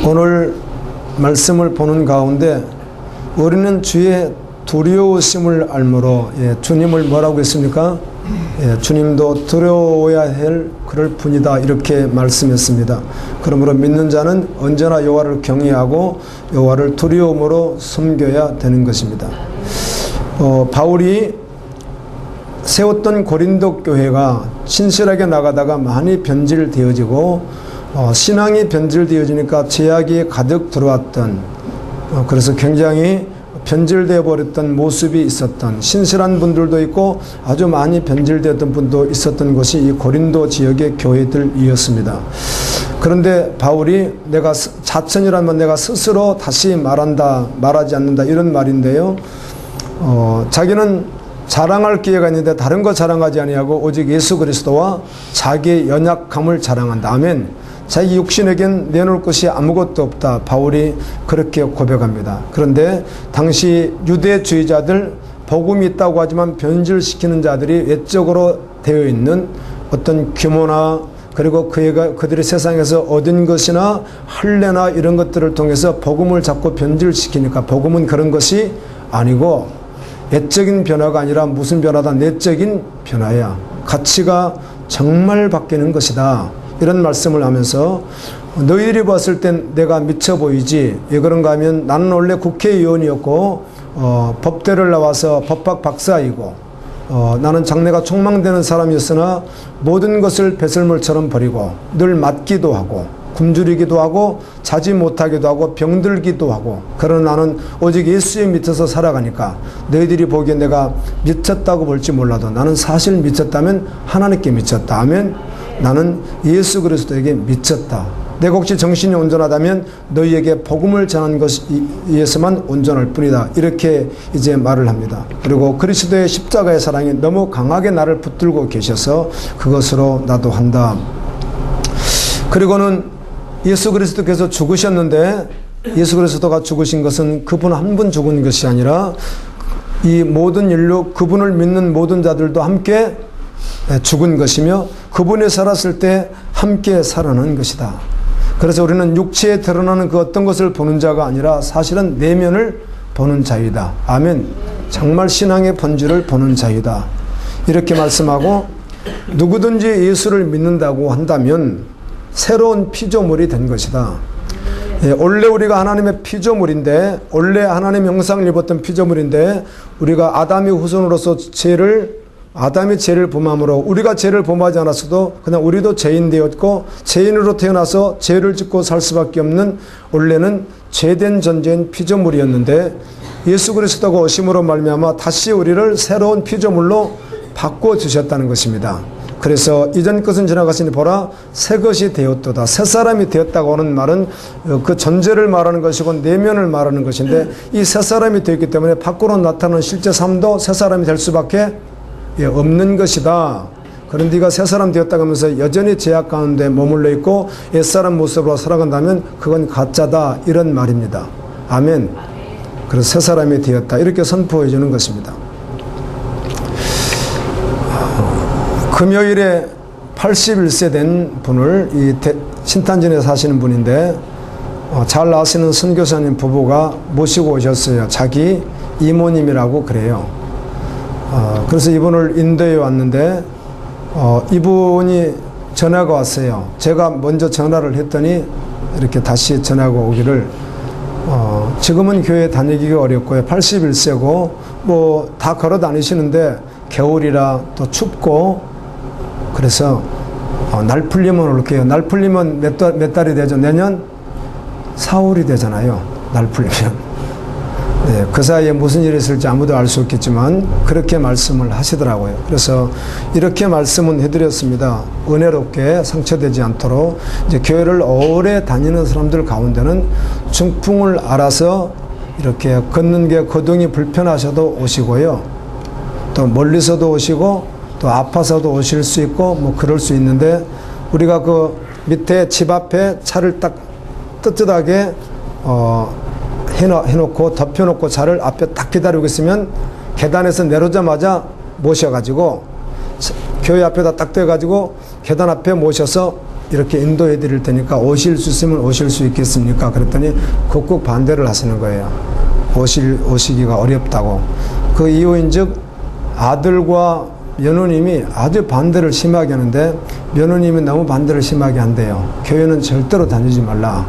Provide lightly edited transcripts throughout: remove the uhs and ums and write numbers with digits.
오늘 말씀을 보는 가운데 우리는 주의 두려우심을 알므로 주님을 뭐라고 했습니까? 주님도 두려워야 할 그럴 뿐이다 이렇게 말씀했습니다. 그러므로 믿는 자는 언제나 여호와를 경외하고 여호와를 두려움으로 섬겨야 되는 것입니다. 바울이 세웠던 고린도 교회가 신실하게 나가다가 많이 변질되어지고 신앙이 변질되어지니까 죄악이 가득 들어왔던 그래서 굉장히 변질되어 버렸던 모습이 있었던 신실한 분들도 있고 아주 많이 변질되었던 분도 있었던 것이 이 고린도 지역의 교회들이었습니다. 그런데 바울이 내가 자천이라면 내가 스스로 다시 말하지 않는다 이런 말인데요. 자기는 자랑할 기회가 있는데 다른 거 자랑하지 아니하고 오직 예수 그리스도와 자기의 연약함을 자랑한다. 아멘. 자기 육신에겐 내놓을 것이 아무것도 없다. 바울이 그렇게 고백합니다. 그런데 당시 유대주의자들 복음이 있다고 하지만 변질시키는 자들이 외적으로 되어 있는 어떤 규모나 그리고 그들이 세상에서 얻은 것이나 할례나 이런 것들을 통해서 복음을 자꾸 변질시키니까 복음은 그런 것이 아니고 외적인 변화가 아니라 무슨 변화다? 내적인 변화야. 가치가 정말 바뀌는 것이다. 이런 말씀을 하면서 너희들이 봤을 땐 내가 미쳐 보이지 왜 그런가 하면 나는 원래 국회의원이었고 법대를 나와서 법학 박사이고 나는 장래가 촉망되는 사람이었으나 모든 것을 배설물처럼 버리고 늘 맞기도 하고 굶주리기도 하고 자지 못하기도 하고 병들기도 하고 그러나 나는 오직 예수에 미쳐서 살아가니까 너희들이 보기에 내가 미쳤다고 볼지 몰라도 나는 사실 미쳤다면 하나님께 미쳤다. 아멘. 나는 예수 그리스도에게 미쳤다. 내가 혹시 정신이 온전하다면 너희에게 복음을 전한 것에서만 온전할 뿐이다. 이렇게 이제 말을 합니다. 그리고 그리스도의 십자가의 사랑이 너무 강하게 나를 붙들고 계셔서 그것으로 나도 한다. 그리고는 예수 그리스도께서 죽으셨는데 예수 그리스도가 죽으신 것은 그분 한 분 죽은 것이 아니라 이 모든 인류 그분을 믿는 모든 자들도 함께 죽은 것이며 그분이 살았을 때 함께 살아난 것이다. 그래서 우리는 육체에 드러나는 그 어떤 것을 보는 자가 아니라 사실은 내면을 보는 자이다. 아멘. 정말 신앙의 본질을 보는 자이다. 이렇게 말씀하고 누구든지 예수를 믿는다고 한다면 새로운 피조물이 된 것이다. 원래 우리가 하나님의 피조물인데 원래 하나님의 형상을 입었던 피조물인데 우리가 아담의 후손으로서 아담이 죄를 범함으로 우리가 죄를 범하지 않았어도 그냥 우리도 죄인 되었고 죄인으로 태어나서 죄를 짓고 살 수밖에 없는 원래는 죄된 존재인 피조물이었는데 예수 그리스도가 오심으로 말미암아 다시 우리를 새로운 피조물로 바꿔주셨다는 것입니다. 그래서 이전 것은 지나갔으니 보라 새 것이 되었도다. 새 사람이 되었다고 하는 말은 그 존재를 말하는 것이고 내면을 말하는 것인데 이 새 사람이 되었기 때문에 밖으로 나타나는 실제 삶도 새 사람이 될 수밖에 없는 것이다. 그런데 네가 새 사람 되었다고 하면서 여전히 죄악 가운데 머물러 있고 옛사람 모습으로 살아간다면 그건 가짜다 이런 말입니다. 아멘. 그래서 새 사람이 되었다 이렇게 선포해 주는 것입니다. 금요일에 81세 된 분을 이 신탄진에 사시는 분인데 잘 아시는 선교사님 부부가 모시고 오셨어요. 자기 이모님이라고 그래요. 그래서 이분을 인도에 왔는데 이분이 전화가 왔어요. 제가 먼저 전화를 했더니 이렇게 다시 전화가 오기를 지금은 교회 다니기가 어렵고요. 81세고 뭐 다 걸어 다니시는데 겨울이라 또 춥고 그래서 날 풀리면 올게요. 날 풀리면 몇 달이 되죠? 내년 4월이 되잖아요. 날 풀리면. 네, 그 사이에 무슨 일이 있을지 아무도 알 수 없겠지만 그렇게 말씀을 하시더라고요. 그래서 이렇게 말씀은 해드렸습니다. 은혜롭게 상처되지 않도록 이제 교회를 오래 다니는 사람들 가운데는 중풍을 알아서 이렇게 걷는 게 거동이 불편하셔도 오시고요. 또 멀리서도 오시고 또 아파서도 오실 수 있고 뭐 그럴 수 있는데 우리가 그 밑에 집 앞에 차를 딱 뜨뜻하게 해놓고 덮여놓고 차를 앞에 딱 기다리고 있으면 계단에서 내려오자마자 모셔가지고 교회 앞에다 딱 대가지고 계단 앞에 모셔서 이렇게 인도해 드릴 테니까 오실 수 있으면 오실 수 있겠습니까? 그랬더니 극구 반대를 하시는 거예요. 오시기가 어렵다고. 그 이유인즉 아들과 며느님이 아주 반대를 심하게 하는데 며느님이 너무 반대를 심하게 한대요. 교회는 절대로 다니지 말라.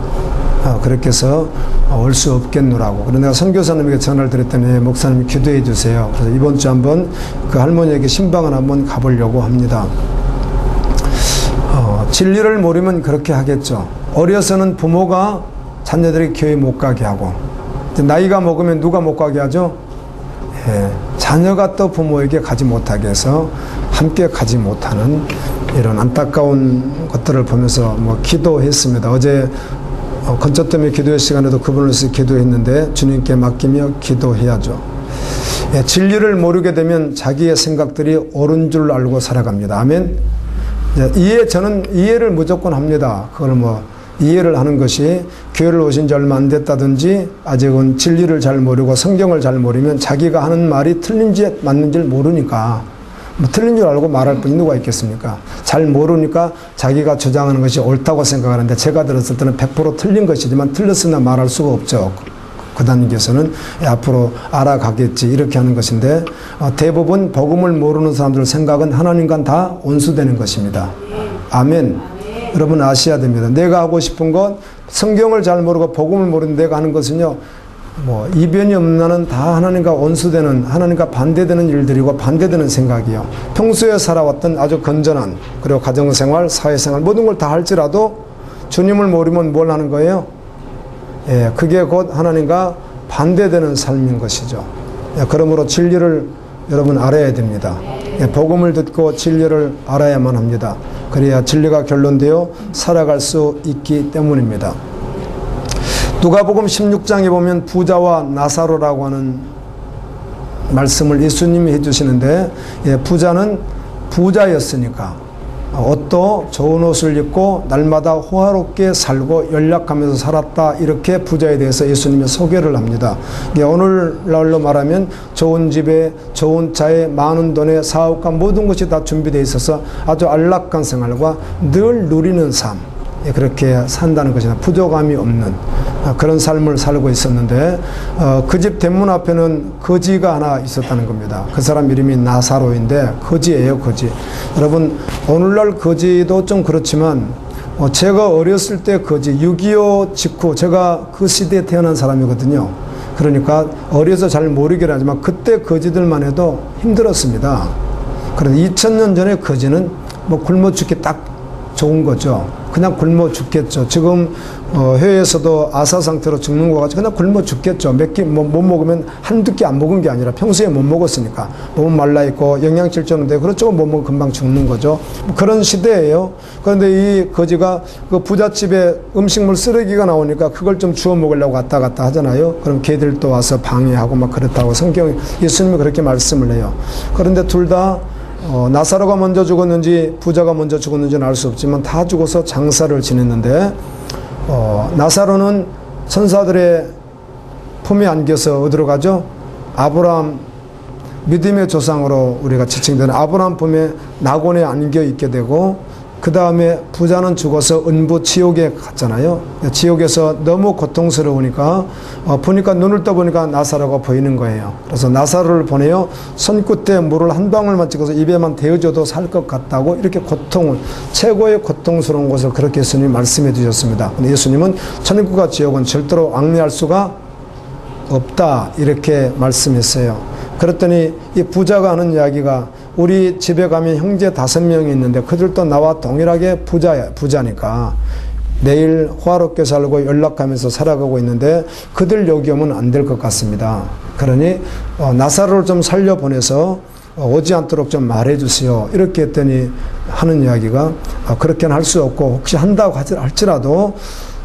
그렇게 해서 올 수 없겠노라고. 그런데 내가 선교사님에게 전화를 드렸더니 목사님이 기도해 주세요. 그래서 이번 주 한번 그 할머니에게 신방을 한번 가보려고 합니다. 진리를 모르면 그렇게 하겠죠. 어려서는 부모가 자녀들이 교회 못 가게 하고, 나이가 먹으면 누가 못 가게 하죠? 자녀가 또 부모에게 가지 못하게 해서 함께 가지 못하는 이런 안타까운 것들을 보면서 기도했습니다. 어제 건조 때문에 기도의 시간에도 그분을 위해서 기도했는데 주님께 맡기며 기도해야죠. 진리를 모르게 되면 자기의 생각들이 옳은 줄 알고 살아갑니다. 아멘. 저는 이해를 무조건 합니다. 그걸 이해를 하는 것이 교회를 오신 지 얼마 안 됐다든지 아직은 진리를 잘 모르고 성경을 잘 모르면 자기가 하는 말이 틀린지 맞는지를 모르니까 틀린 줄 알고 말할 뿐이 누가 있겠습니까? 잘 모르니까 자기가 주장하는 것이 옳다고 생각하는데 제가 들었을 때는 100% 틀린 것이지만 틀렸으나 말할 수가 없죠. 구단님께서는 앞으로 알아가겠지 이렇게 하는 것인데 대부분 복음을 모르는 사람들 생각은 하나님과 다 온수되는 것입니다. 아멘. 여러분 아셔야 됩니다. 내가 하고 싶은 것 성경을 잘 모르고 복음을 모르는 내가 하는 것은요 이변이 없는 나는 다 하나님과 온수되는 하나님과 반대되는 일들이고 반대되는 생각이요. 평소에 살아왔던 아주 건전한 그리고 가정생활 사회생활 모든 걸 다 할지라도 주님을 모르면 뭘 하는 거예요? 그게 곧 하나님과 반대되는 삶인 것이죠. 그러므로 진리를 여러분 알아야 됩니다. 복음을 듣고 진리를 알아야만 합니다. 그래야 진리가 결론되어 살아갈 수 있기 때문입니다. 누가복음 16장에 보면 부자와 나사로라고 하는 말씀을 예수님이 해주시는데 부자는 부자였으니까 옷도 좋은 옷을 입고 날마다 호화롭게 살고 연락하면서 살았다. 이렇게 부자에 대해서 예수님이 소개를 합니다. 오늘날로 말하면 좋은 집에 좋은 차에 많은 돈에 사업과 모든 것이 다 준비되어 있어서 아주 안락한 생활과 늘 누리는 삶 그렇게 산다는 것이나 부족함이 없는 그런 삶을 살고 있었는데 그 집 대문 앞에는 거지가 하나 있었다는 겁니다. 그 사람 이름이 나사로인데 거지예요. 거지. 여러분 오늘날 거지도 좀 그렇지만 제가 어렸을 때 거지 6.25 직후 제가 그 시대에 태어난 사람이거든요. 그러니까 어려서 잘 모르긴 하지만 그때 거지들만 해도 힘들었습니다. 그런데 2000년 전에 거지는 굶어 죽기 딱 좋은 거죠. 그냥 굶어 죽겠죠. 지금 해외에서도 아사 상태로 죽는 것 같이 그냥 굶어 죽겠죠. 몇 끼 못 먹으면 한두 끼 안 먹은 게 아니라 평소에 못 먹었으니까 몸은 말라있고 영양실조인데 그렇죠. 못 먹으면 금방 죽는 거죠. 그런 시대예요. 그런데 이 거지가 그 부잣집에 음식물 쓰레기가 나오니까 그걸 좀 주워 먹으려고 왔다 갔다 하잖아요. 그럼 걔들도 와서 방해하고 막 그렇다고 성경 예수님이 그렇게 말씀을 해요. 그런데 둘 다 나사로가 먼저 죽었는지 부자가 먼저 죽었는지는 알 수 없지만 다 죽어서 장사를 지냈는데 나사로는 천사들의 품에 안겨서 어디로 가죠? 아브라함 믿음의 조상으로 우리가 지칭되는 아브라함 품에 낙원에 안겨 있게 되고 그 다음에 부자는 죽어서 은부 지옥에 갔잖아요. 지옥에서 너무 고통스러우니까 보니까 눈을 떠보니까 나사로가 보이는 거예요. 그래서 나사로를 보내요. 손끝에 물을 한 방울만 찍어서 입에만 대어줘도 살 것 같다고 이렇게 고통을 최고의 고통스러운 것을 그렇게 예수님이 말씀해 주셨습니다. 근데 예수님은 천국과 지옥은 절대로 왕래할 수가 없다 이렇게 말씀했어요. 그랬더니 이 부자가 하는 이야기가 우리 집에 가면 형제 5명이 있는데 그들도 나와 동일하게 부자니까 내일 호화롭게 살고 연락하면서 살아가고 있는데 그들 여기 오면 안 될 것 같습니다. 그러니 나사로를 좀 살려보내서 오지 않도록 좀 말해주세요. 이렇게 했더니 하는 이야기가 그렇게는 할 수 없고 혹시 한다고 할지라도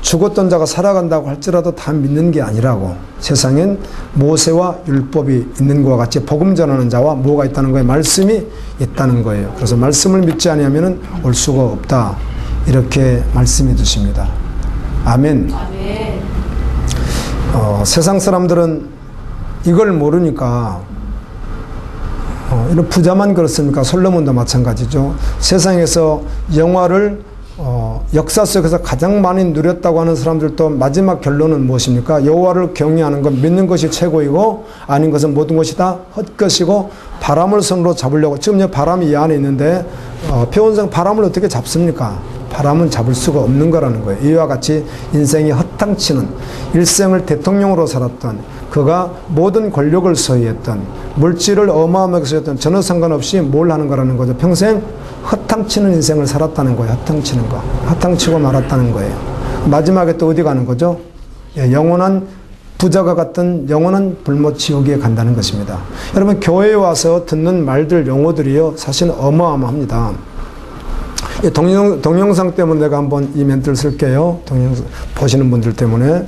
죽었던 자가 살아간다고 할지라도 다 믿는 게 아니라고 세상엔 모세와 율법이 있는 것과 같이 복음 전하는 자와 뭐가 있다는 거예요? 말씀이 있다는 거예요. 그래서 말씀을 믿지 아니하면 올 수가 없다 이렇게 말씀해 주십니다. 아멘. 아멘. 세상 사람들은 이걸 모르니까 이런 부자만 그렇습니까? 솔로몬도 마찬가지죠. 세상에서 영화를 역사 속에서 가장 많이 누렸다고 하는 사람들도 마지막 결론은 무엇입니까? 여호와를 경외하는 것, 믿는 것이 최고이고 아닌 것은 모든 것이 다 헛것이고 바람을 손으로 잡으려고, 지금 바람이 이 안에 있는데 표현상 바람을 어떻게 잡습니까? 바람은 잡을 수가 없는 거라는 거예요. 이와 같이 인생이 허탕치는, 일생을 대통령으로 살았던, 그가 모든 권력을 소유했던, 물질을 어마어마하게 소유했던, 전혀 상관없이 뭘 하는 거라는 거죠. 평생 허탕치는 인생을 살았다는 거예요. 허탕치는 거. 허탕치고 말았다는 거예요. 마지막에 또 어디 가는 거죠? 영원한 부자가 같은 영원한 불못 지옥에 간다는 것입니다. 여러분, 교회에 와서 듣는 말들, 용어들이요, 사실 어마어마합니다. 동영상 때문에 내가 한번 이 멘트를 쓸게요. 동영상 보시는 분들 때문에.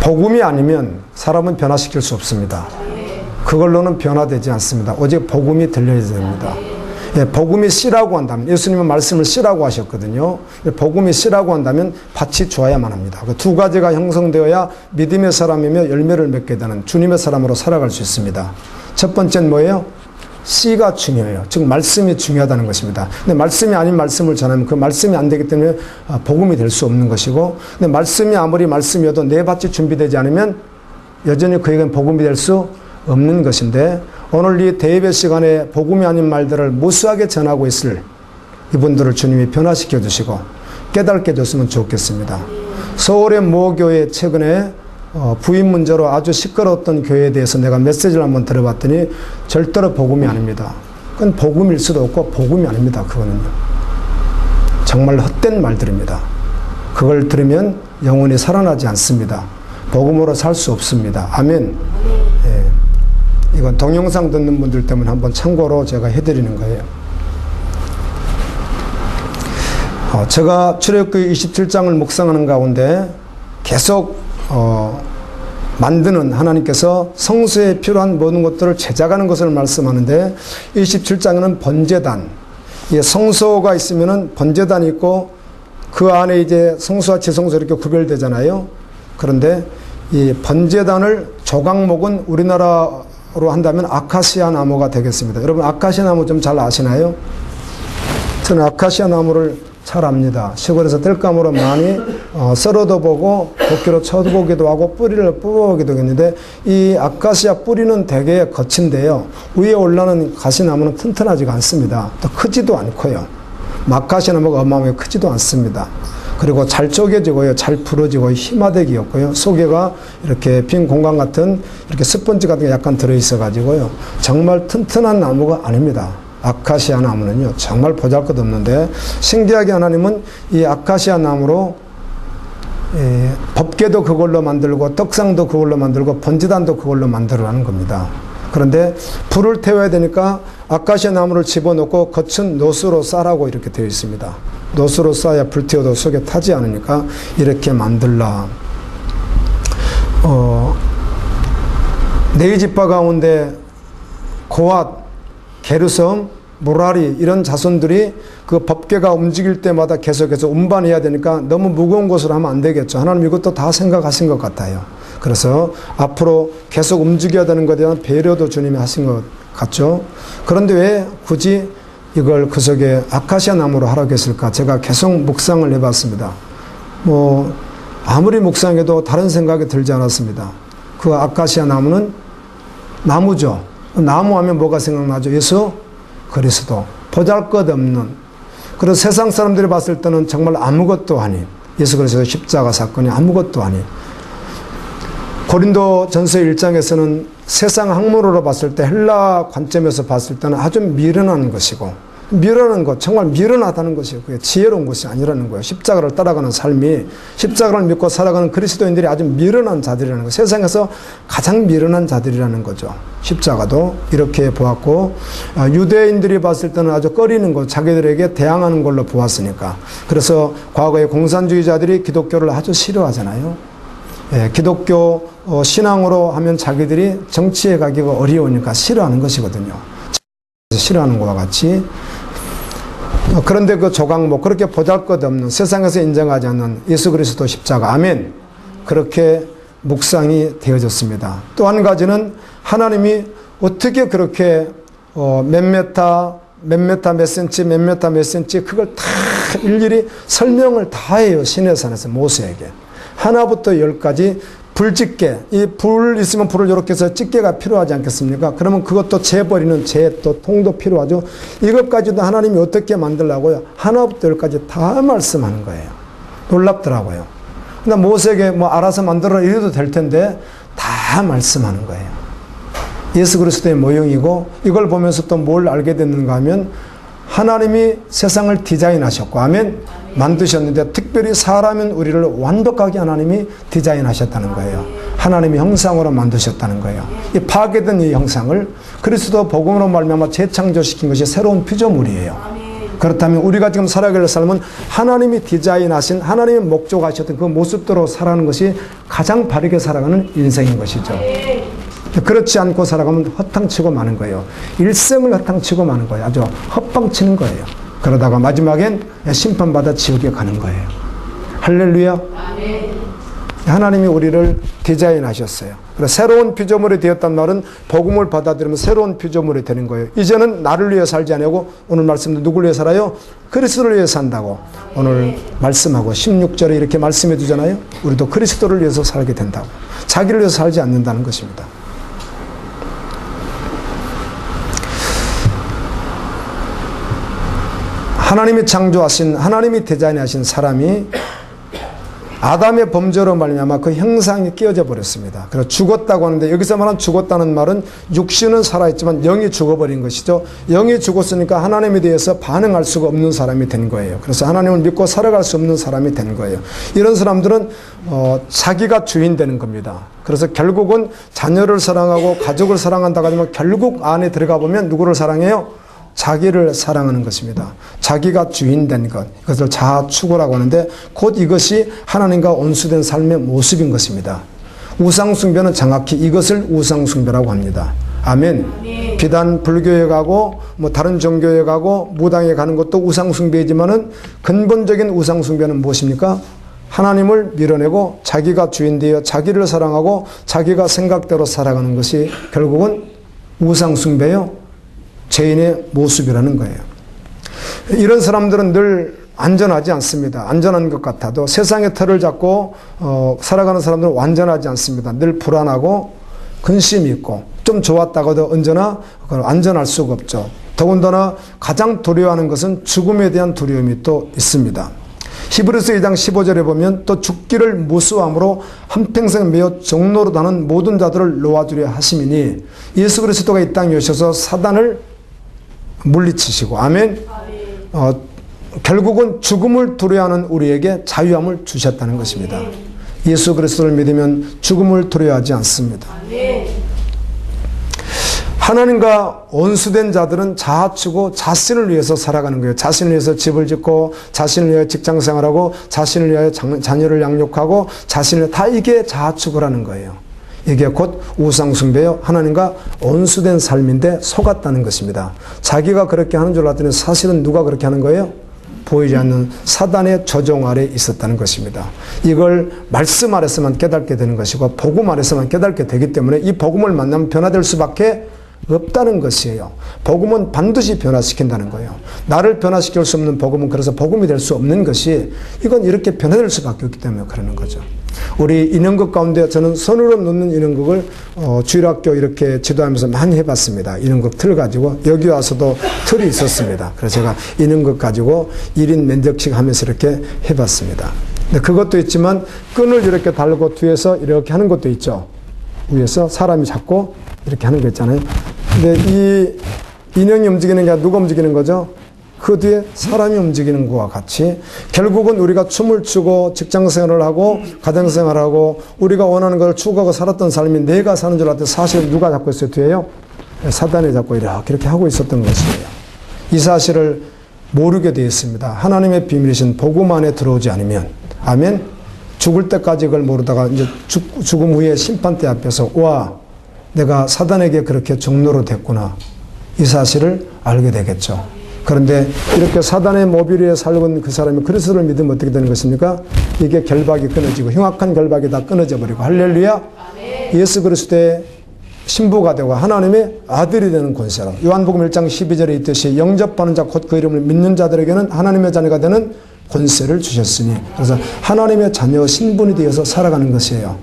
복음이 아니면 사람은 변화시킬 수 없습니다. 그걸로는 변화되지 않습니다. 오직 복음이 들려야 됩니다. 복음이 씨라고 한다면, 예수님은 말씀을 씨라고 하셨거든요. 복음이 씨라고 한다면 밭이 좋아야만 합니다. 그 두 가지가 형성되어야 믿음의 사람이며 열매를 맺게 되는 주님의 사람으로 살아갈 수 있습니다. 첫 번째는 뭐예요? 씨가 중요해요. 즉 말씀이 중요하다는 것입니다. 근데 말씀이 아닌 말씀을 전하면 그 말씀이 안 되기 때문에 복음이 될 수 없는 것이고, 근데 말씀이 아무리 말씀이어도 내 밭이 준비되지 않으면 여전히 그에게는 복음이 될 수 없는 것인데, 오늘 이 대예배 시간에 복음이 아닌 말들을 무수하게 전하고 있을 이분들을 주님이 변화시켜 주시고 깨닫게 해줬으면 좋겠습니다. 서울의 모 교회 최근에 부인 문제로 아주 시끄러웠던 교회에 대해서 내가 메시지를 한번 들어봤더니 절대로 복음이 아닙니다. 그건 복음일 수도 없고 복음이 아닙니다. 그거는요. 정말 헛된 말들입니다. 그걸 들으면 영혼이 살아나지 않습니다. 복음으로 살 수 없습니다. 아멘. 예. 이건 동영상 듣는 분들 때문에 한번 참고로 제가 해드리는 거예요. 제가 출애굽기 27장을 묵상하는 가운데 계속 만드는 하나님께서 성소에 필요한 모든 것들을 제작하는 것을 말씀하는데, 27장에는 번제단, 성소가 있으면은 번제단이 있고 그 안에 이제 성소와 지성소 이렇게 구별되잖아요. 그런데 이 번제단을 조각목은 우리나라로 한다면 아카시아 나무가 되겠습니다. 여러분, 아카시아 나무 좀 잘 아시나요? 저는 아카시아 나무를 잘 압니다. 시골에서 땔감으로 많이 썰어도 보고 도끼로 쳐보기도 하고 뿌리를 뽑아보기도 했는데, 이 아카시아 뿌리는 되게 거친데요, 위에 올라오는 가시나무는 튼튼하지가 않습니다. 또 크지도 않고요. 마카시아 나무가 어마어마하게 크지도 않습니다. 그리고 잘 쪼개지고요, 잘 부러지고 힘화되기 없고요, 속에가 이렇게 빈 공간 같은 이렇게 스펀지 같은 게 약간 들어있어 가지고요, 정말 튼튼한 나무가 아닙니다. 아카시아 나무는요, 정말 보잘것없는데, 신기하게 하나님은 이 아카시아 나무로 법궤도 그걸로 만들고 떡상도 그걸로 만들고 번제단도 그걸로 만들어라는 겁니다. 그런데 불을 태워야 되니까 아카시아 나무를 집어넣고 겉은 노수로 싸라고 이렇게 되어 있습니다. 노수로 싸야 불태워도 속에 타지 않으니까 이렇게 만들라. 네이지파 가운데 고앗, 게르섬, 모라리 이런 자손들이 그 법궤가 움직일 때마다 계속해서 운반해야 되니까 너무 무거운 것으로 하면 안 되겠죠. 하나님 이것도 다 생각하신 것 같아요. 그래서 앞으로 계속 움직여야 되는 것에 대한 배려도 주님이 하신 것 같죠. 그런데 왜 굳이 이걸 그 속에 아카시아 나무로 하라고 했을까? 제가 계속 묵상을 해봤습니다. 아무리 묵상해도 다른 생각이 들지 않았습니다. 그 아카시아 나무는 나무죠. 나무 하면 뭐가 생각나죠? 예수 그리스도, 보잘것없는, 그리고 세상 사람들이 봤을 때는 정말 아무것도 아닌, 예수 그리스도 십자가 사건이 아무것도 아닌, 고린도 전서 1장에서는 세상 학문으로 봤을 때, 헬라 관점에서 봤을 때는 아주 미련한 것이고, 미련한 것, 정말 미련하다는 것이에요. 그게 지혜로운 것이 아니라는 거예요. 십자가를 따라가는 삶이, 십자가를 믿고 살아가는 그리스도인들이 아주 미련한 자들이라는 거예요. 세상에서 가장 미련한 자들이라는 거죠. 십자가도 이렇게 보았고, 유대인들이 봤을 때는 아주 꺼리는 것, 자기들에게 대항하는 걸로 보았으니까. 그래서 과거의 공산주의자들이 기독교를 아주 싫어하잖아요. 기독교 신앙으로 하면 자기들이 정치에 가기가 어려우니까 싫어하는 것이거든요. 싫어하는 것과 같이. 그런데 그 조각목, 그렇게 보잘것없는, 세상에서 인정하지 않는 예수 그리스도 십자가, 아멘, 그렇게 묵상이 되어졌습니다. 또 한 가지는 하나님이 어떻게 그렇게 몇 메타 몇 미터 몇 센치 몇 미터 몇 센치 그걸 다 일일이 설명을 다 해요. 시내산에서 모세에게. 하나부터 열까지 불집게, 이 불 있으면 불을 이렇게 해서 집게가 필요하지 않겠습니까? 그러면 그것도 재버리는 또 통도 필요하죠. 이것까지도 하나님이 어떻게 만들라고요? 하나부터 열까지 다 말씀하는 거예요. 놀랍더라고요. 근데 모세에게 뭐 알아서 만들어라 이래도 될 텐데 다 말씀하는 거예요. 예수 그리스도의 모형이고 이걸 보면서 또 뭘 알게 됐는가 하면 하나님이 세상을 디자인하셨고 아멘 만드셨는데 특별히 사람인 우리를 완벽하게 하나님이 디자인하셨다는 거예요. 하나님의 형상으로 만드셨다는 거예요. 이 파괴된 이 형상을 그리스도 복음으로 말미암아 재창조시킨 것이 새로운 피조물이에요. 그렇다면 우리가 지금 살아갈 삶은 하나님이 디자인하신 하나님이 목적하셨던 그 모습대로 살아가는 것이 가장 바르게 살아가는 인생인 것이죠. 그렇지 않고 살아가면 허탕치고 마는 거예요. 일생을 허탕치고 마는 거예요. 아주 헛방치는 거예요. 그러다가 마지막엔 심판받아 지옥에 가는 거예요. 할렐루야. 하나님이 우리를 디자인하셨어요. 그래서 새로운 피조물이 되었단 말은 복음을 받아들이면 새로운 피조물이 되는 거예요. 이제는 나를 위해 살지 않고 오늘 말씀도 누구를 위해 살아요? 그리스도를 위해 산다고 오늘 말씀하고 16절에 이렇게 말씀해 주잖아요. 우리도 그리스도를 위해서 살게 된다고. 자기를 위해서 살지 않는다는 것입니다. 하나님이 창조하신 하나님이 디자인하신 사람이 아담의 범죄로 말미암아 그 형상이 깨어져 버렸습니다. 그래서 죽었다고 하는데 여기서 말한 죽었다는 말은 육신은 살아있지만 영이 죽어버린 것이죠. 영이 죽었으니까 하나님에 대해서 반응할 수가 없는 사람이 된 거예요. 그래서 하나님을 믿고 살아갈 수 없는 사람이 된 거예요. 이런 사람들은 자기가 주인 되는 겁니다. 그래서 결국은 자녀를 사랑하고 가족을 사랑한다고 하지만 결국 안에 들어가 보면 누구를 사랑해요? 자기를 사랑하는 것입니다. 자기가 주인된 것, 이것을 자아추구라고 하는데 곧 이것이 하나님과 온수된 삶의 모습인 것입니다. 우상숭배는 정확히 이것을 우상숭배라고 합니다. 아멘. 비단 불교에 가고 뭐 다른 종교에 가고 무당에 가는 것도 우상숭배이지만은 근본적인 우상숭배는 무엇입니까? 하나님을 밀어내고 자기가 주인되어 자기를 사랑하고 자기가 생각대로 살아가는 것이 결국은 우상숭배요. 죄인의 모습이라는 거예요. 이런 사람들은 늘 안전하지 않습니다. 안전한 것 같아도 세상의 틀을 잡고 살아가는 사람들은 완전하지 않습니다. 늘 불안하고 근심이 있고 좀 좋았다고도 언제나 안전할 수가 없죠. 더군다나 가장 두려워하는 것은 죽음에 대한 두려움이 또 있습니다. 히브리서 2장 15절에 보면 또 죽기를 무수함으로 한평생 매어 종로로 다는 모든 자들을 놓아주려 하심이니 예수 그리스도가 이 땅에 오셔서 사단을 물리치시고 아멘. 결국은 죽음을 두려워하는 우리에게 자유함을 주셨다는 것입니다. 예수 그리스도를 믿으면 죽음을 두려워하지 않습니다. 하나님과 온수된 자들은 자아치고 자신을 위해서 살아가는 거예요. 자신을 위해서 집을 짓고 자신을 위해 직장생활하고 자신을 위해 자녀를 양육하고 자신을 다 이게 자아추구를 하는 거예요. 이게 곧 우상숭배요. 하나님과 온수된 삶인데 속았다는 것입니다. 자기가 그렇게 하는 줄 알았더니 사실은 누가 그렇게 하는 거예요? 보이지 않는 사단의 조종 아래 있었다는 것입니다. 이걸 말씀 아래서만 깨닫게 되는 것이고 복음 아래서만 깨닫게 되기 때문에 이 복음을 만나면 변화될 수밖에 없다는 것이에요. 복음은 반드시 변화시킨다는 거예요. 나를 변화시킬 수 없는 복음은 그래서 복음이 될 수 없는 것이 이건 이렇게 변화될 수밖에 없기 때문에 그러는 거죠. 우리 인형극 가운데 저는 손으로 놓는 인형극을 주일학교 이렇게 지도하면서 많이 해봤습니다. 인형극 틀 가지고 여기 와서도 틀이 있었습니다. 그래서 제가 인형극 가지고 1인 면접식 하면서 이렇게 해봤습니다. 근데 그것도 있지만 끈을 이렇게 달고 뒤에서 이렇게 하는 것도 있죠. 위에서 사람이 잡고 이렇게 하는 거 있잖아요. 근데 이 인형이 움직이는 게 아니라 누가 움직이는 거죠? 그 뒤에 사람이 움직이는 것과 같이 결국은 우리가 춤을 추고 직장생활을 하고 가정생활을 하고 우리가 원하는 걸 추구하고 살았던 삶이 내가 사는 줄 알았더니 사실 누가 잡고 있어요? 뒤에요? 사단이 잡고 이렇게 하고 있었던 것이에요. 이 사실을 모르게 되어 있습니다. 하나님의 비밀이신 복음 안에 들어오지 않으면 아멘. 죽을 때까지 그걸 모르다가 이제 죽음 후에 심판대 앞에서 와 내가 사단에게 그렇게 종로로 됐구나. 이 사실을 알게 되겠죠. 그런데 이렇게 사단의 모비리에 살고 그 사람이 그리스도를 믿으면 어떻게 되는 것입니까? 이게 결박이 끊어지고 흉악한 결박이 다 끊어져 버리고 할렐루야. 예수 그리스도의 신부가 되고 하나님의 아들이 되는 권세로, 요한복음 1장 12절에 있듯이 영접하는 자 곧 그 이름을 믿는 자들에게는 하나님의 자녀가 되는 권세를 주셨으니, 그래서 하나님의 자녀 신분이 되어서 살아가는 것이에요.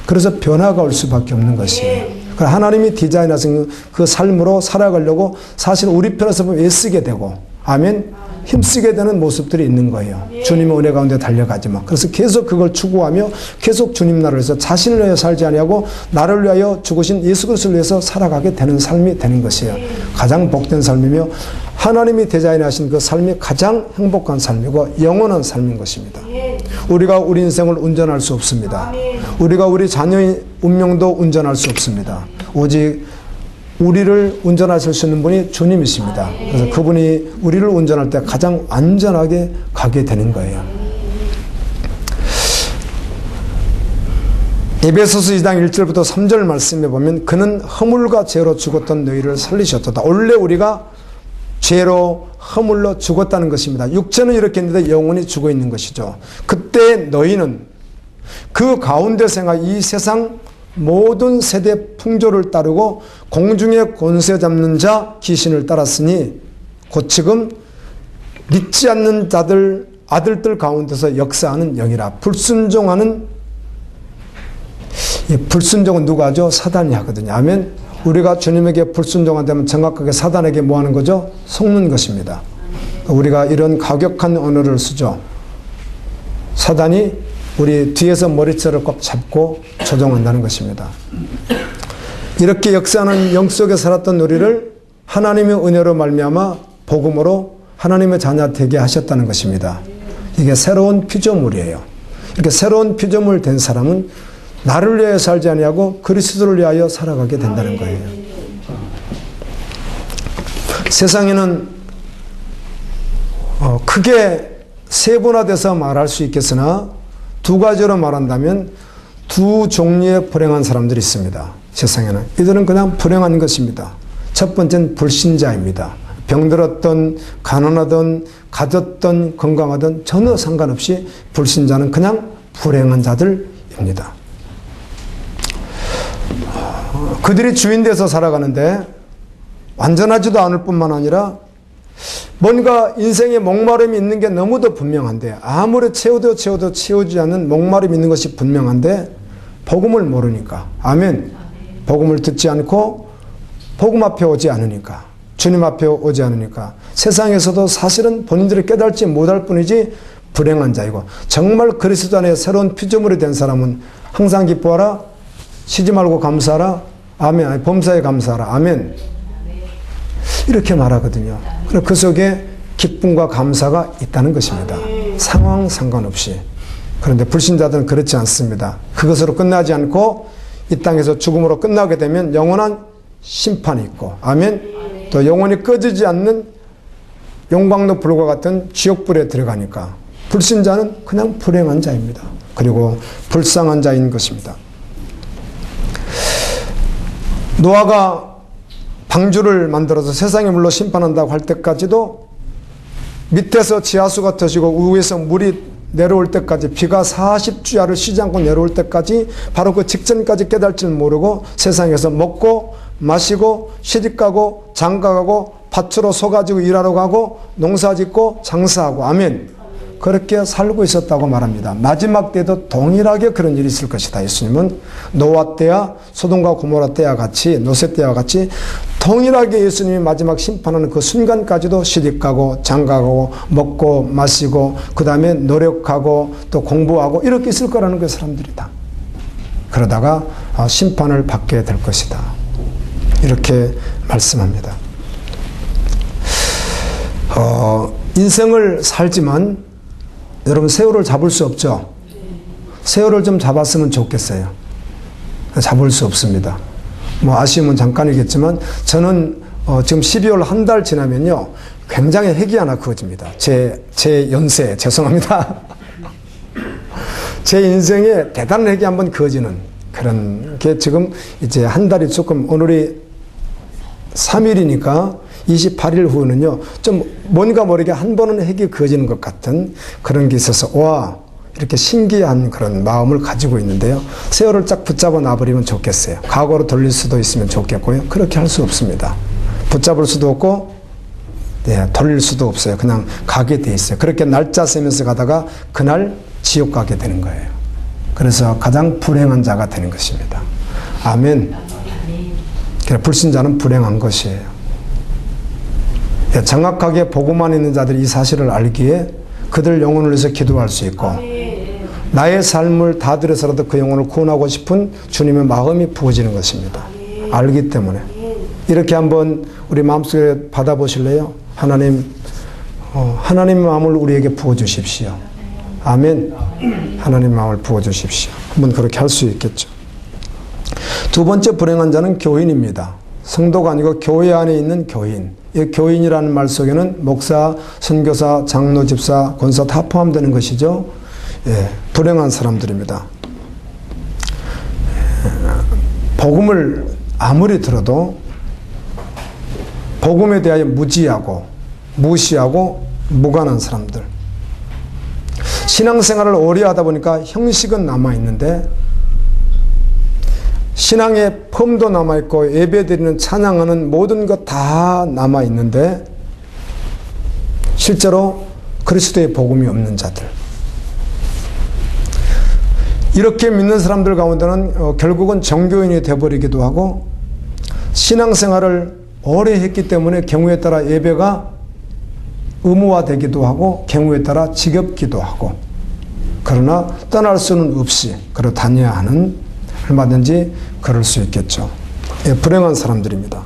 그래서 변화가 올 수밖에 없는 것이에요. 하나님이 디자인하신 그 삶으로 살아가려고 사실 우리 편에서 보면 애쓰게 되고, 아멘, 힘쓰게 되는 모습들이 있는 거예요. 주님의 은혜 가운데 달려가지만. 그래서 계속 그걸 추구하며 계속 주님 나라를 위해서 자신을 위하여 살지 아니하고 나를 위하여 죽으신 예수 그리스도를 위해서 살아가게 되는 삶이 되는 것이에요. 가장 복된 삶이며 하나님이 디자인하신 그 삶이 가장 행복한 삶이고 영원한 삶인 것입니다. 우리가 우리 인생을 운전할 수 없습니다. 우리가 우리 자녀의 운명도 운전할 수 없습니다. 오직 우리를 운전하실 수 있는 분이 주님이십니다. 그래서 그분이 우리를 운전할 때 가장 안전하게 가게 되는 거예요. 에베소서 2장 1절부터 3절 말씀에 보면 그는 허물과 죄로 죽었던 너희를 살리셨도다. 원래 우리가 죄로 허물로 죽었다는 것입니다. 육체는 이렇게 있는데 영혼이 죽어 있는 것이죠. 그때 너희는 그 가운데 생각 이 세상 모든 세대 풍조를 따르고 공중의 권세 잡는 자 귀신을 따랐으니 곧 지금 믿지 않는 자들 아들들 가운데서 역사하는 영이라. 불순종은 누가 하죠? 사단이 하거든요. 아멘. 우리가 주님에게 불순종한다면 정확하게 사단에게 뭐 하는 거죠? 속는 것입니다. 우리가 이런 가격한 언어를 쓰죠. 사단이 우리 뒤에서 머리채를 꽉 잡고 조종한다는 것입니다. 이렇게 역사하는 영속에 살았던 우리를 하나님의 은혜로 말미암아 복음으로 하나님의 자녀 되게 하셨다는 것입니다. 이게 새로운 피조물이에요. 이렇게 새로운 피조물 된 사람은 나를 위하여 살지 아니하고 그리스도를 위하여 살아가게 된다는 거예요. 세상에는 크게 세분화돼서 말할 수 있겠으나 두 가지로 말한다면 두 종류의 불행한 사람들이 있습니다. 세상에는. 이들은 그냥 불행한 것입니다. 첫 번째는 불신자입니다. 병들었던 가난하던 가졌던 건강하던 전혀 상관없이 불신자는 그냥 불행한 자들입니다. 그들이 주인 돼서 살아가는데 완전하지도 않을 뿐만 아니라 뭔가 인생에 목마름이 있는 게 너무도 분명한데 아무리 채워도 채우지 않는 목마름이 있는 것이 분명한데 복음을 모르니까, 아멘, 복음을 듣지 않고 복음 앞에 오지 않으니까, 주님 앞에 오지 않으니까 세상에서도 사실은 본인들이 깨달지 못할 뿐이지 불행한 자이고, 정말 그리스도 안에 새로운 피조물이 된 사람은 항상 기뻐하라, 쉬지 말고 감사하라, 아멘, 범사에 감사하라, 아멘, 이렇게 말하거든요. 그 속에 기쁨과 감사가 있다는 것입니다. 상황 상관없이. 그런데 불신자들은 그렇지 않습니다. 그것으로 끝나지 않고 이 땅에서 죽음으로 끝나게 되면 영원한 심판이 있고, 아멘, 또 영원히 꺼지지 않는 용광로 불과 같은 지옥불에 들어가니까 불신자는 그냥 불행한 자입니다. 그리고 불쌍한 자인 것입니다. 노아가 방주를 만들어서 세상의 물로 심판한다고 할 때까지도 밑에서 지하수가 터지고 위에서 물이 내려올 때까지, 비가 40주야를 쉬지 않고 내려올 때까지 바로 그 직전까지 깨달지를 모르고 세상에서 먹고 마시고 시집가고 장가가고 밭으로 서가지고 일하러 가고 농사짓고 장사하고, 아멘, 그렇게 살고 있었다고 말합니다. 마지막 때도 동일하게 그런 일이 있을 것이다. 예수님은 노아 때야 소돔과 고모라 때와 같이, 노세 때와 같이 동일하게 예수님이 마지막 심판하는 그 순간까지도 시집가고 장가가고 먹고 마시고 그 다음에 노력하고 또 공부하고 이렇게 있을 거라는 그 사람들이 다. 그러다가 심판을 받게 될 것이다. 이렇게 말씀합니다. 인생을 살지만 여러분 세월을 잡을 수 없죠. 세월을 좀 잡았으면 좋겠어요. 잡을 수 없습니다. 뭐 아쉬움은 잠깐이겠지만 저는 지금 12월 한 달 지나면요 굉장히 핵이 하나 그어집니다. 제 연세에 죄송합니다. 제 인생에 대단한 핵이 한번 그어지는 그런 게 지금 이제 한 달이 조금, 오늘이 3일이니까 28일 후는요 좀 뭔가 모르게 한 번은 핵이 그어지는 것 같은 그런 게 있어서, 와, 이렇게 신기한 그런 마음을 가지고 있는데요. 세월을 쫙 붙잡아 놔버리면 좋겠어요. 과거로 돌릴 수도 있으면 좋겠고요. 그렇게 할 수 없습니다. 붙잡을 수도 없고 돌릴 수도 없어요. 그냥 가게 돼 있어요. 그렇게 날짜 세면서 가다가 그날 지옥 가게 되는 거예요. 그래서 가장 불행한 자가 되는 것입니다. 아멘. 그래, 불신자는 불행한 것이에요. 정확하게 보고만 있는 자들이 이 사실을 알기에 그들 영혼을 위해서 기도할 수 있고 나의 삶을 다 들여서라도 그 영혼을 구원하고 싶은 주님의 마음이 부어지는 것입니다. 알기 때문에. 이렇게 한번 우리 마음속에 받아보실래요? 하나님, 하나님의 마음을 우리에게 부어주십시오. 아멘. 하나님 마음을 부어주십시오. 한번 그렇게 할 수 있겠죠. 두 번째 불행한 자는 교인입니다. 성도가 아니고 교회 안에 있는 교인. 이 교인이라는 말 속에는 목사, 선교사, 장로, 집사, 권사 다 포함되는 것이죠. 불행한 사람들입니다. 복음을 아무리 들어도 복음에 대하여 무지하고 무시하고 무관한 사람들. 신앙생활을 오래 하다 보니까 형식은 남아있는데 신앙의 폼도 남아있고 예배드리는 찬양하는 모든 것 다 남아있는데 실제로 그리스도의 복음이 없는 자들. 이렇게 믿는 사람들 가운데는 결국은 정교인이 되어버리기도 하고 신앙생활을 오래 했기 때문에 경우에 따라 예배가 의무화되기도 하고 경우에 따라 지겹기도 하고 그러나 떠날 수는 없이 그러 다녀야 하는 얼마든지 그럴 수 있겠죠. 불행한 사람들입니다.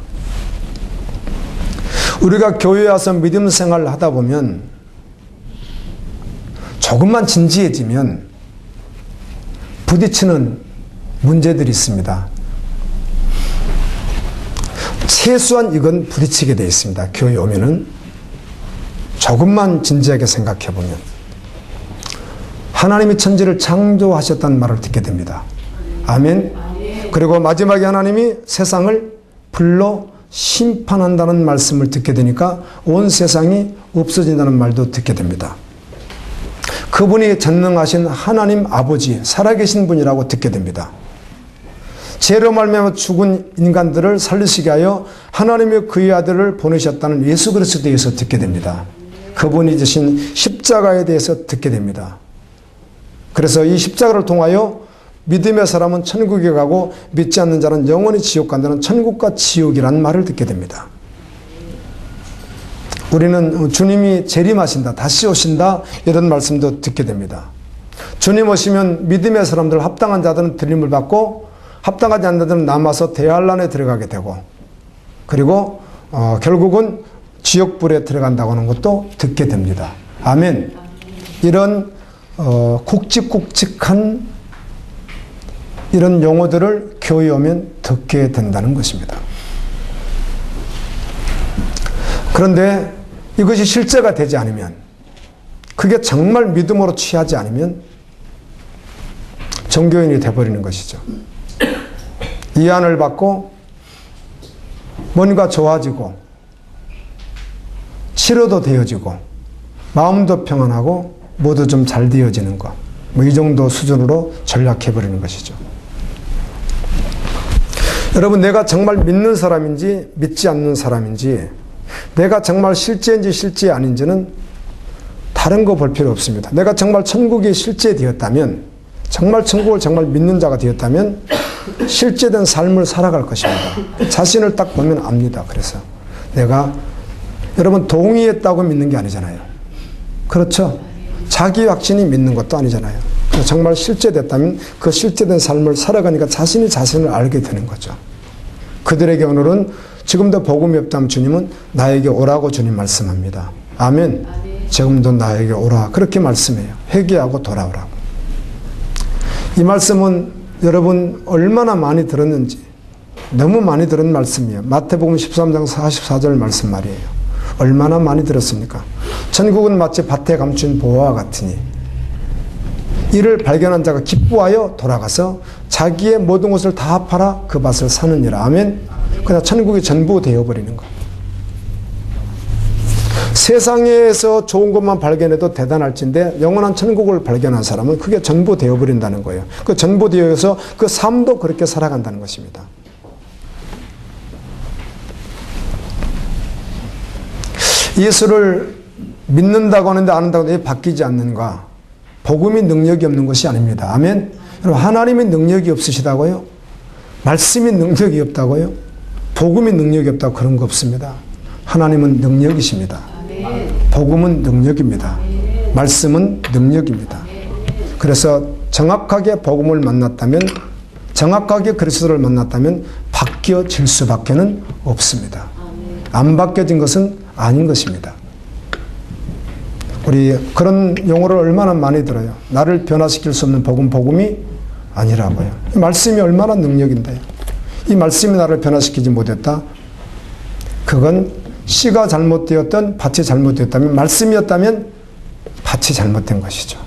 우리가 교회에 와서 믿음 생활을 하다 보면 조금만 진지해지면 부딪히는 문제들이 있습니다. 최소한 이건 부딪히게 되어 있습니다. 교회에 오면은 조금만 진지하게 생각해 보면 하나님이 천지를 창조하셨다는 말을 듣게 됩니다. 아멘. 그리고 마지막에 하나님이 세상을 불로 심판한다는 말씀을 듣게 되니까 온 세상이 없어진다는 말도 듣게 됩니다. 그분이 전능하신 하나님 아버지, 살아계신 분이라고 듣게 됩니다. 죄로 말미암아 죽은 인간들을 살리시게 하여 하나님의 그의 아들을 보내셨다는 예수 그리스도에 대해서 듣게 됩니다. 그분이 지신 십자가에 대해서 듣게 됩니다. 그래서 이 십자가를 통하여 믿음의 사람은 천국에 가고 믿지 않는 자는 영원히 지옥 간다는 천국과 지옥이라는 말을 듣게 됩니다. 우리는 주님이 재림하신다, 다시 오신다 이런 말씀도 듣게 됩니다. 주님 오시면 믿음의 사람들 합당한 자들은 들림을 받고 합당하지 않는 자들은 남아서 대환란에 들어가게 되고 그리고 결국은 지옥불에 들어간다고 하는 것도 듣게 됩니다. 아멘. 이런 굵직굵직한 이런 용어들을 교회에 오면 듣게 된다는 것입니다. 그런데 이것이 실제가 되지 않으면 그게 정말 믿음으로 취하지 않으면 종교인이 되어버리는 것이죠. 이안을 받고 뭔가 좋아지고 치료도 되어지고 마음도 평안하고 모두 좀 잘 되어지는 것. 이 정도 수준으로 전락해버리는 것이죠. 여러분, 내가 정말 믿는 사람인지 믿지 않는 사람인지 내가 정말 실제인지 실제 아닌지는 다른 거 볼 필요 없습니다. 내가 정말 천국이 실제되었다면 정말 천국을 정말 믿는 자가 되었다면 실제된 삶을 살아갈 것입니다. 자신을 딱 보면 압니다. 그래서 내가 여러분 동의했다고 믿는 게 아니잖아요. 그렇죠? 자기 확신이 믿는 것도 아니잖아요. 정말 실제됐다면 그 실제된 삶을 살아가니까 자신이 자신을 알게 되는 거죠. 그들에게 오늘은 지금도 복음이 없다면 주님은 나에게 오라고 주님 말씀합니다. 아멘. 지금도 나에게 오라 그렇게 말씀해요. 회개하고 돌아오라고. 이 말씀은 여러분 얼마나 많이 들었는지 너무 많이 들은 말씀이에요. 마태복음 13장 44절 말씀 말이에요. 얼마나 많이 들었습니까? 천국은 마치 밭에 감춘 보화와 같으니 이를 발견한 자가 기뻐하여 돌아가서 자기의 모든 것을 다 팔아 그 밭을 사느니라. 아멘. 그냥 천국이 전부 되어버리는 것. 세상에서 좋은 것만 발견해도 대단할진데 영원한 천국을 발견한 사람은 그게 전부 되어버린다는 거예요. 그 전부 되어서 그 삶도 그렇게 살아간다는 것입니다. 예수를 믿는다고 하는데 안 한다고 왜 바뀌지 않는가? 복음이 능력이 없는 것이 아닙니다. 아멘. 여러분, 하나님이 능력이 없으시다고요? 말씀이 능력이 없다고요? 복음이 능력이 없다고 그런 거 없습니다. 하나님은 능력이십니다. 복음은 능력입니다. 말씀은 능력입니다. 그래서 정확하게 복음을 만났다면, 정확하게 그리스도를 만났다면 바뀌어질 수밖에는 없습니다. 안 바뀌어진 것은 아닌 것입니다. 우리 그런 용어를 얼마나 많이 들어요. 나를 변화시킬 수 없는 복음이 아니라고요. 이 말씀이 얼마나 능력인데요. 이 말씀이 나를 변화시키지 못했다. 그건 씨가 잘못되었던 밭이 잘못되었다면, 말씀이었다면 밭이 잘못된 것이죠.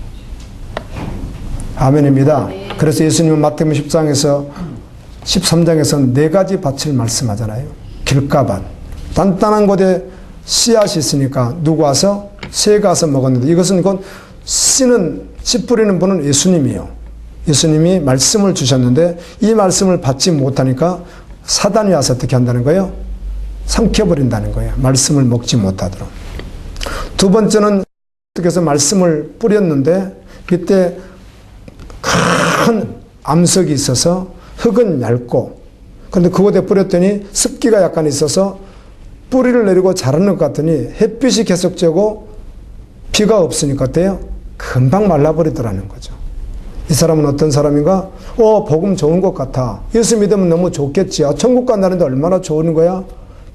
아멘입니다. 그래서 예수님은 마태복음 13장에서 네 가지 밭을 말씀하잖아요. 길가밭, 단단한 곳에 씨앗이 있으니까 누구 와서 새가 와서 먹었는데, 이것은 씨 뿌리는 분은 예수님이요. 예수님이 말씀을 주셨는데 이 말씀을 받지 못하니까 사단이 와서 어떻게 한다는 거예요? 삼켜버린다는 거예요. 말씀을 먹지 못하도록. 두 번째는 어떻게 해서 말씀을 뿌렸는데 밑에 큰 암석이 있어서 흙은 얇고, 그런데 그곳에 뿌렸더니 습기가 약간 있어서 뿌리를 내리고 자라는 것 같더니 햇빛이 계속 쬐고 비가 없으니까 어때요? 금방 말라버리더라는 거죠. 이 사람은 어떤 사람인가? 복음 좋은 것 같아. 예수 믿으면 너무 좋겠지. 천국 간다는데 얼마나 좋은 거야?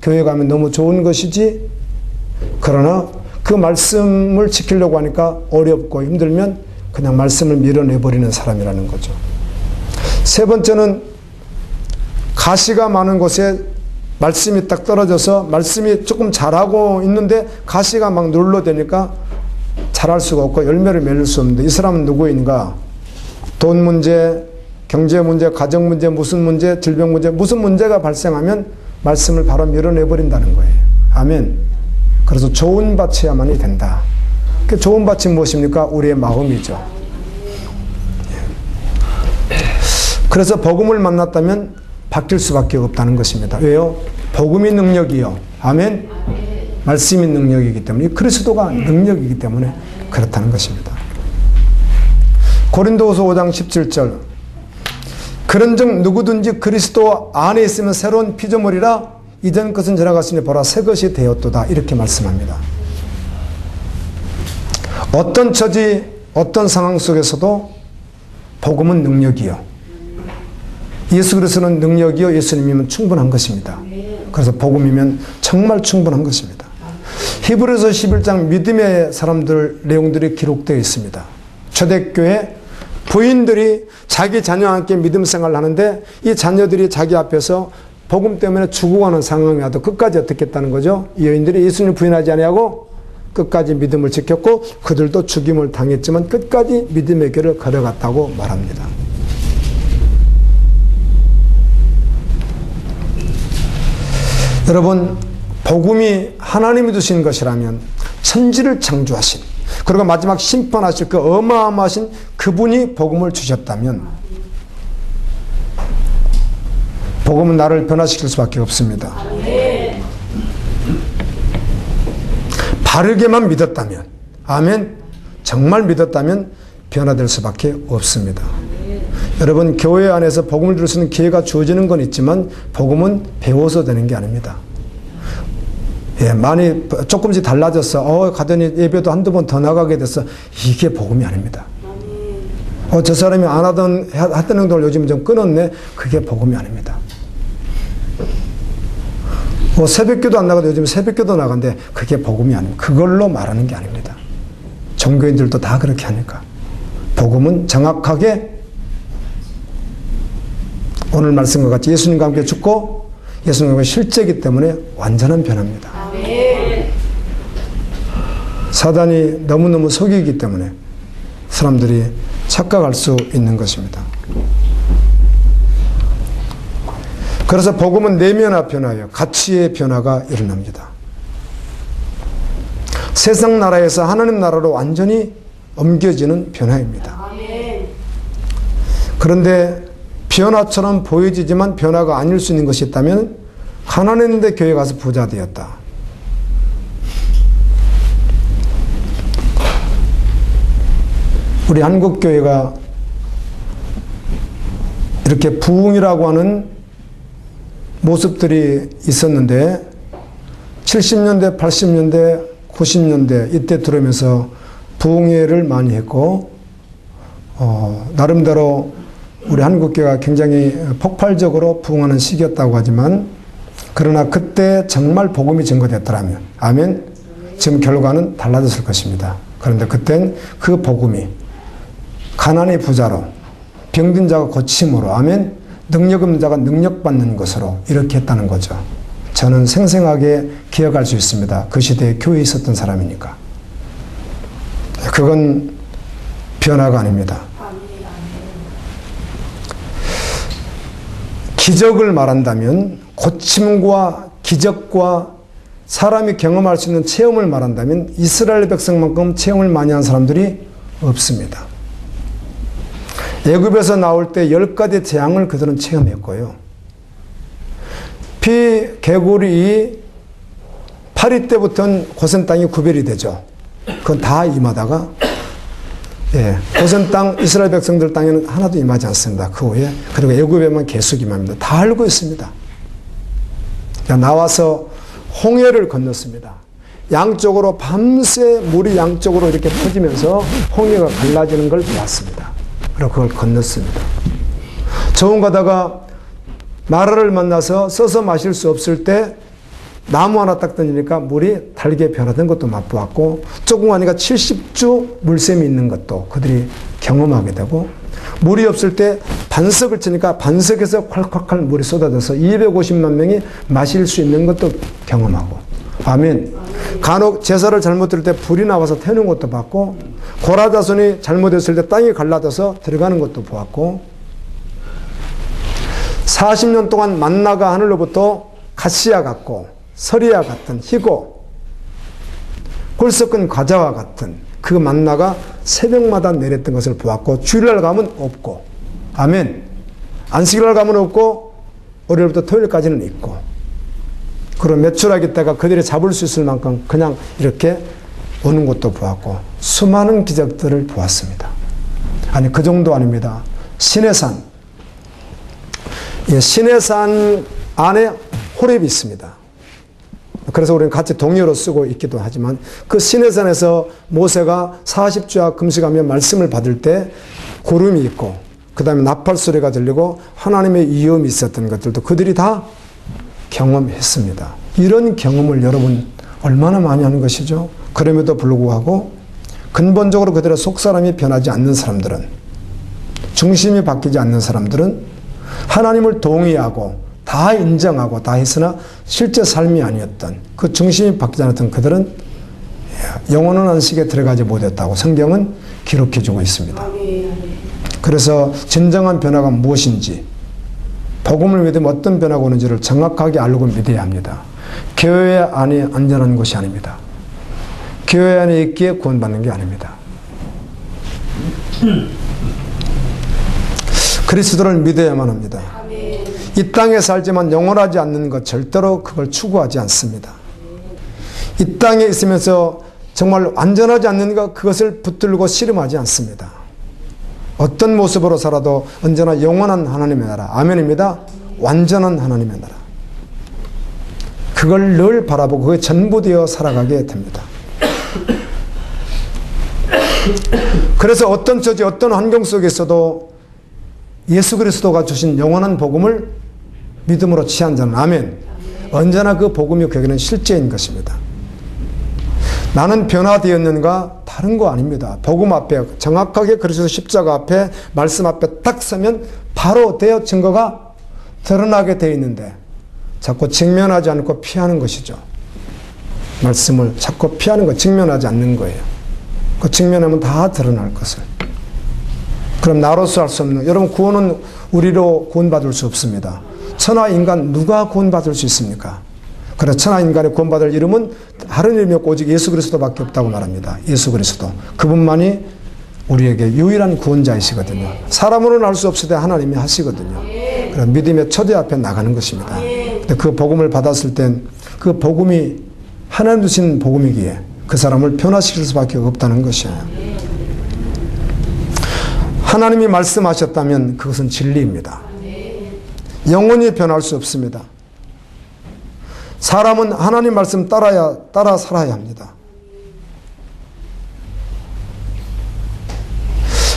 교회 가면 너무 좋은 것이지. 그러나 그 말씀을 지키려고 하니까 어렵고 힘들면 그냥 말씀을 밀어내버리는 사람이라는 거죠. 세 번째는 가시가 많은 곳에 말씀이 딱 떨어져서 말씀이 조금 자라고 있는데 가시가 막 눌러대니까 자랄 수가 없고 열매를 맺을 수 없는데, 이 사람은 누구인가? 돈 문제, 경제 문제, 가정 문제, 무슨 문제, 질병 문제, 무슨 문제가 발생하면 말씀을 바로 밀어내버린다는 거예요. 아멘. 그래서 좋은 밭이야만이 된다. 그 좋은 밭이 무엇입니까? 우리의 마음이죠. 그래서 복음을 만났다면 바뀔 수밖에 없다는 것입니다. 왜요? 복음이 능력이요. 아멘. 말씀이 능력이기 때문에, 그리스도가 능력이기 때문에 그렇다는 것입니다. 고린도후서 5장 17절, 그런즉 누구든지 그리스도 안에 있으면 새로운 피조물이라, 이전 것은 지나갔으니 보라 새 것이 되었도다, 이렇게 말씀합니다. 어떤 처지, 어떤 상황 속에서도 복음은 능력이요, 예수 그리스도는 능력이요, 예수님이면 충분한 것입니다. 그래서 복음이면 정말 충분한 것입니다. 히브리서 11장 믿음의 사람들 내용들이 기록되어 있습니다. 초대교회 부인들이 자기 자녀와 함께 믿음 생활을 하는데 이 자녀들이 자기 앞에서 복음 때문에 죽어가는 상황이 와도 끝까지 어떻게 했다는 거죠? 이 여인들이 예수님을 부인하지 아니하고 끝까지 믿음을 지켰고, 그들도 죽임을 당했지만 끝까지 믿음의 길을 걸어갔다고 말합니다. 여러분, 복음이 하나님이 주신 것이라면 천지를 창조하신, 그리고 마지막 심판하실 그 어마어마하신 그분이 복음을 주셨다면 복음은 나를 변화시킬 수밖에 없습니다. 바르게만 믿었다면, 아멘, 정말 믿었다면 변화될 수밖에 없습니다. 여러분, 교회 안에서 복음을 들을 수 있는 기회가 주어지는 건 있지만 복음은 배워서 되는 게 아닙니다. 많이 조금씩 달라졌어. 가더니 예배도 한두 번 더 나가게 됐어. 이게 복음이 아닙니다. 저 사람이 안 하던 행동을 요즘 좀 끊었네. 그게 복음이 아닙니다. 새벽기도 안 나가도 요즘 새벽기도 나간대. 그게 복음이 아닙니다. 그걸로 말하는 게 아닙니다. 종교인들도 다 그렇게 하니까. 복음은 정확하게 오늘 말씀과 같이 예수님과 함께 죽고 예수님과 실제이기 때문에 완전한 변화입니다. 사단이 너무너무 속이기 때문에 사람들이 착각할 수 있는 것입니다. 그래서 복음은 내면화 변화예요. 가치의 변화가 일어납니다. 세상 나라에서 하나님 나라로 완전히 옮겨지는 변화입니다. 그런데 변화처럼 보여지지만 변화가 아닐 수 있는 것이 있다면 가난했는데 교회 가서 부자 되었다. 우리 한국교회가 이렇게 부흥이라고 하는 모습들이 있었는데 70년대, 80년대, 90년대 이때 들어오면서 부흥회를 많이 했고 나름대로 우리 한국교회가 굉장히 폭발적으로 부흥하는 시기였다고 하지만 그러나 그때 정말 복음이 증거됐더라면 아멘. 지금 결과는 달라졌을 것입니다. 그런데 그땐 그 복음이 가난의 부자로 병든 자가 고침으로 아멘. 능력 없는 자가 능력받는 것으로 이렇게 했다는 거죠. 저는 생생하게 기억할 수 있습니다. 그 시대에 교회에 있었던 사람이니까. 그건 변화가 아닙니다. 기적을 말한다면 고침과 기적과 사람이 경험할 수 있는 체험을 말한다면 이스라엘 백성만큼 체험을 많이 한 사람들이 없습니다. 애굽에서 나올 때 10가지 재앙을 그들은 체험했고요. 피 개구리 파리 때부터는 고센 땅이 구별이 되죠. 그건 다 임하다가 고센 땅 이스라엘 백성들 땅에는 하나도 임하지 않습니다. 그 후에 그리고 애굽에만 계속 임합니다. 다 알고 있습니다. 나와서 홍해를 건넜습니다. 양쪽으로 밤새 물이 양쪽으로 이렇게 퍼지면서 홍해가 갈라지는 걸 보았습니다. 그리고 그걸 건넜습니다. 좋은 가다가 마라를 만나서 써서 마실 수 없을 때 나무 하나 딱 던지니까 물이 달게 변화된 것도 맛보았고 조금 가니까 70주 물샘이 있는 것도 그들이 경험하게 되고 물이 없을 때 반석을 치니까 반석에서 콸콸콸 물이 쏟아져서 250만 명이 마실 수 있는 것도 경험하고 아멘. 간혹 제사를 잘못 드릴 때 불이 나와서 태우는 것도 봤고 고라자손이 잘못했을 때 땅이 갈라져서 들어가는 것도 보았고 40년 동안 만나가 하늘로부터 가시와 같고 서리와 같은 희고 꿀 섞은 과자와 같은 그 만나가 새벽마다 내렸던 것을 보았고 주일날 가면 없고 아멘. 안식일날 가면 없고 월요일부터 토요일까지는 있고 그리고 매출하기 때가 그들이 잡을 수 있을 만큼 그냥 이렇게 오는 것도 보았고 수많은 기적들을 보았습니다. 아니 그 정도 아닙니다. 시내산 시내산 안에 호렙이 있습니다. 그래서 우리는 같이 동요로 쓰고 있기도 하지만 그 시내산에서 모세가 40주야 금식하며 말씀을 받을 때 구름이 있고 그 다음에 나팔 소리가 들리고 하나님의 위엄이 있었던 것들도 그들이 다 경험했습니다. 이런 경험을 여러분 얼마나 많이 하는 것이죠. 그럼에도 불구하고 근본적으로 그들의 속사람이 변하지 않는 사람들은 중심이 바뀌지 않는 사람들은 하나님을 동의하고 다 인정하고 다 했으나 실제 삶이 아니었던 그 중심이 바뀌지 않았던 그들은 영원한 안식에 들어가지 못했다고 성경은 기록해주고 있습니다. 그래서 진정한 변화가 무엇인지 복음을 믿으면 어떤 변화가 오는지를 정확하게 알고 믿어야 합니다. 교회 안에 안전한 것이 아닙니다. 교회 안에 있기에 구원받는 게 아닙니다. 그리스도를 믿어야만 합니다. 이 땅에 살지만 영원하지 않는 것 절대로 그걸 추구하지 않습니다. 이 땅에 있으면서 정말 완전하지 않는 것 그것을 붙들고 씨름하지 않습니다. 어떤 모습으로 살아도 언제나 영원한 하나님의 나라 아멘입니다. 완전한 하나님의 나라 그걸 늘 바라보고 그게 전부되어 살아가게 됩니다. 그래서 어떤 처지 어떤 환경 속에서도 예수 그리스도가 주신 영원한 복음을 믿음으로 취한 자는 아멘. 언제나 그 복음이 그에게는 실제인 것입니다. 나는 변화되었는가? 다른 거 아닙니다. 복음 앞에 정확하게 그리스도 십자가 앞에 말씀 앞에 딱 서면 바로 되어 증거가 드러나게 되어 있는데 자꾸 직면하지 않고 피하는 것이죠. 말씀을 자꾸 피하는 거 직면하지 않는 거예요. 그 직면하면 다 드러날 것을. 그럼 나로서 할 수 없는 여러분 구원은 우리로 구원받을 수 없습니다. 천하 인간 누가 구원받을 수 있습니까? 그래서 천하인간의 구원받을 이름은 다른 이름이 없고 오직 예수 그리스도밖에 없다고 말합니다. 예수 그리스도. 그분만이 우리에게 유일한 구원자이시거든요. 사람으로는 알 수 없을 때 하나님이 하시거든요. 그래서 믿음의 초대 앞에 나가는 것입니다. 근데 그 복음을 받았을 땐 그 복음이 하나님 주신 복음이기에 그 사람을 변화시킬 수밖에 없다는 것이에요. 하나님이 말씀하셨다면 그것은 진리입니다. 영원히 변할 수 없습니다. 사람은 하나님 말씀 따라 살아야 합니다.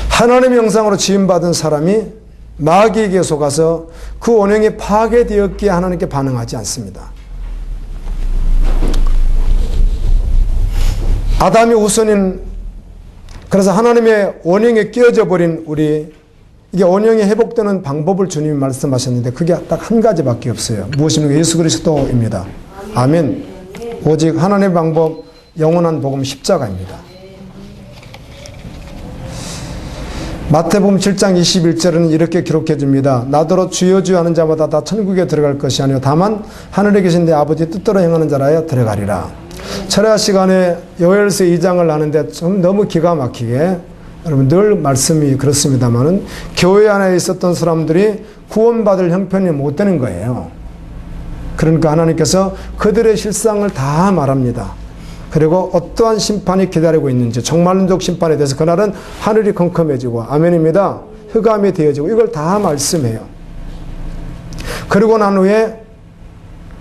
하나님의 형상으로 지음받은 사람이 마귀에게 속아서 그 원형이 파괴되었기에 하나님께 반응하지 않습니다. 아담이 우선인, 그래서 하나님의 원형에 끼어져 버린 이게 원형이 회복되는 방법을 주님이 말씀하셨는데 그게 딱 한 가지밖에 없어요. 무엇입니까? 예수 그리스도입니다. 아멘. 오직 하나님의 방법, 영원한 복음 십자가입니다. 마태복음 7장 21절은 이렇게 기록해 줍니다. 나더러 주여 주여 하는 자마다 다 천국에 들어갈 것이 아니요 다만 하늘에 계신 내 아버지 뜻대로 행하는 자라야 들어가리라. 철야 시간에 요엘서 2장을 하는데 좀 너무 기가 막히게, 여러분 늘 말씀이 그렇습니다만은 교회 안에 있었던 사람들이 구원받을 형편이 못 되는 거예요. 그러니까 하나님께서 그들의 실상을 다 말합니다. 그리고 어떠한 심판이 기다리고 있는지, 종말론적 심판에 대해서 그날은 하늘이 컴컴해지고 아멘입니다. 흑암이 되어지고 이걸 다 말씀해요. 그리고 난 후에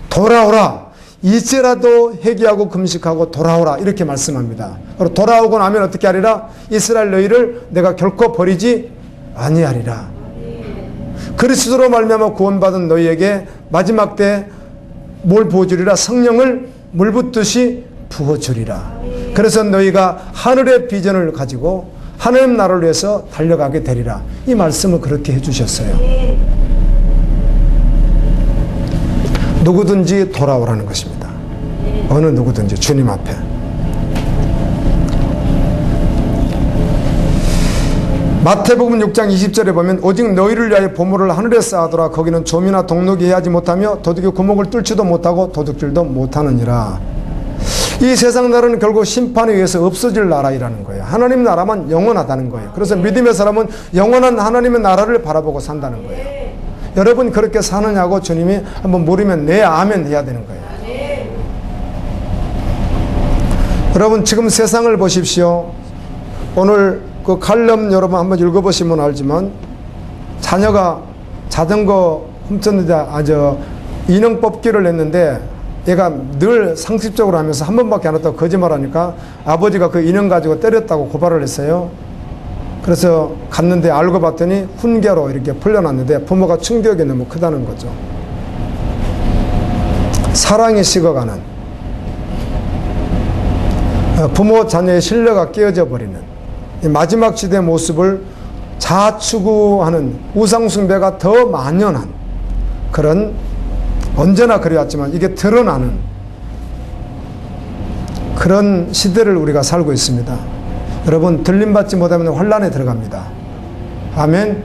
돌아오라. 이제라도 회개하고 금식하고 돌아오라 이렇게 말씀합니다. 그리고 돌아오고 나면 어떻게 하리라? 이스라엘 너희를 내가 결코 버리지 아니하리라. 그리스도로 말미암아 구원받은 너희에게 마지막 때 뭘 부어주리라? 성령을 물붓듯이 부어주리라. 그래서 너희가 하늘의 비전을 가지고 하나님 나라를 위해서 달려가게 되리라. 이 말씀을 그렇게 해주셨어요. 누구든지 돌아오라는 것입니다. 어느 누구든지 주님 앞에. 마태복음 6장 20절에 보면 오직 너희를 위하여 보물을 하늘에 쌓아두라. 거기는 좀이나 동록이 해하지 못하며 도둑이 구멍을 뚫지도 못하고 도둑질도 못하느니라. 이 세상 나라는 결국 심판에 의해서 없어질 나라이라는 거예요. 하나님 나라만 영원하다는 거예요. 그래서 믿음의 사람은 영원한 하나님의 나라를 바라보고 산다는 거예요. 여러분 그렇게 사느냐고 주님이 한번 물으면 네, 아멘 해야 되는 거예요. 여러분 지금 세상을 보십시오. 오늘 그 칼럼 여러분 한번 읽어보시면 알지만 자녀가 자전거 훔쳤는데 인형 뽑기를 했는데 얘가 늘 상습적으로 하면서 한 번밖에 안 했다고 거짓말하니까 아버지가 그 인형 가지고 때렸다고 고발을 했어요. 그래서 갔는데 알고 봤더니 훈계로 이렇게 풀려났는데 부모가 충격이 너무 크다는 거죠. 사랑이 식어가는, 부모 자녀의 신뢰가 깨어져 버리는 이 마지막 시대의 모습을 자추구하는 우상숭배가 더 만연한 그런, 언제나 그래왔지만 이게 드러나는 그런 시대를 우리가 살고 있습니다. 여러분 들림받지 못하면 혼란에 들어갑니다. 아멘.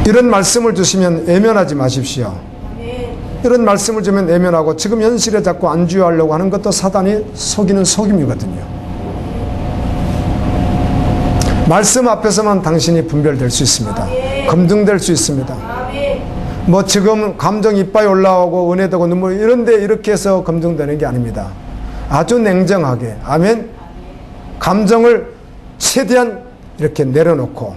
이런 말씀을 주시면 외면하지 마십시오. 이런 말씀을 주면 외면하고 지금 현실에 자꾸 안주하려고 하는 것도 사단이 속이는 속임이거든요. 말씀 앞에서만 당신이 분별될 수 있습니다. 검증될 수 있습니다. 뭐 지금 감정 이빨이 올라오고 은혜되고 눈물 이런데 이렇게 해서 검증되는 게 아닙니다. 아주 냉정하게, 아멘, 감정을 최대한 이렇게 내려놓고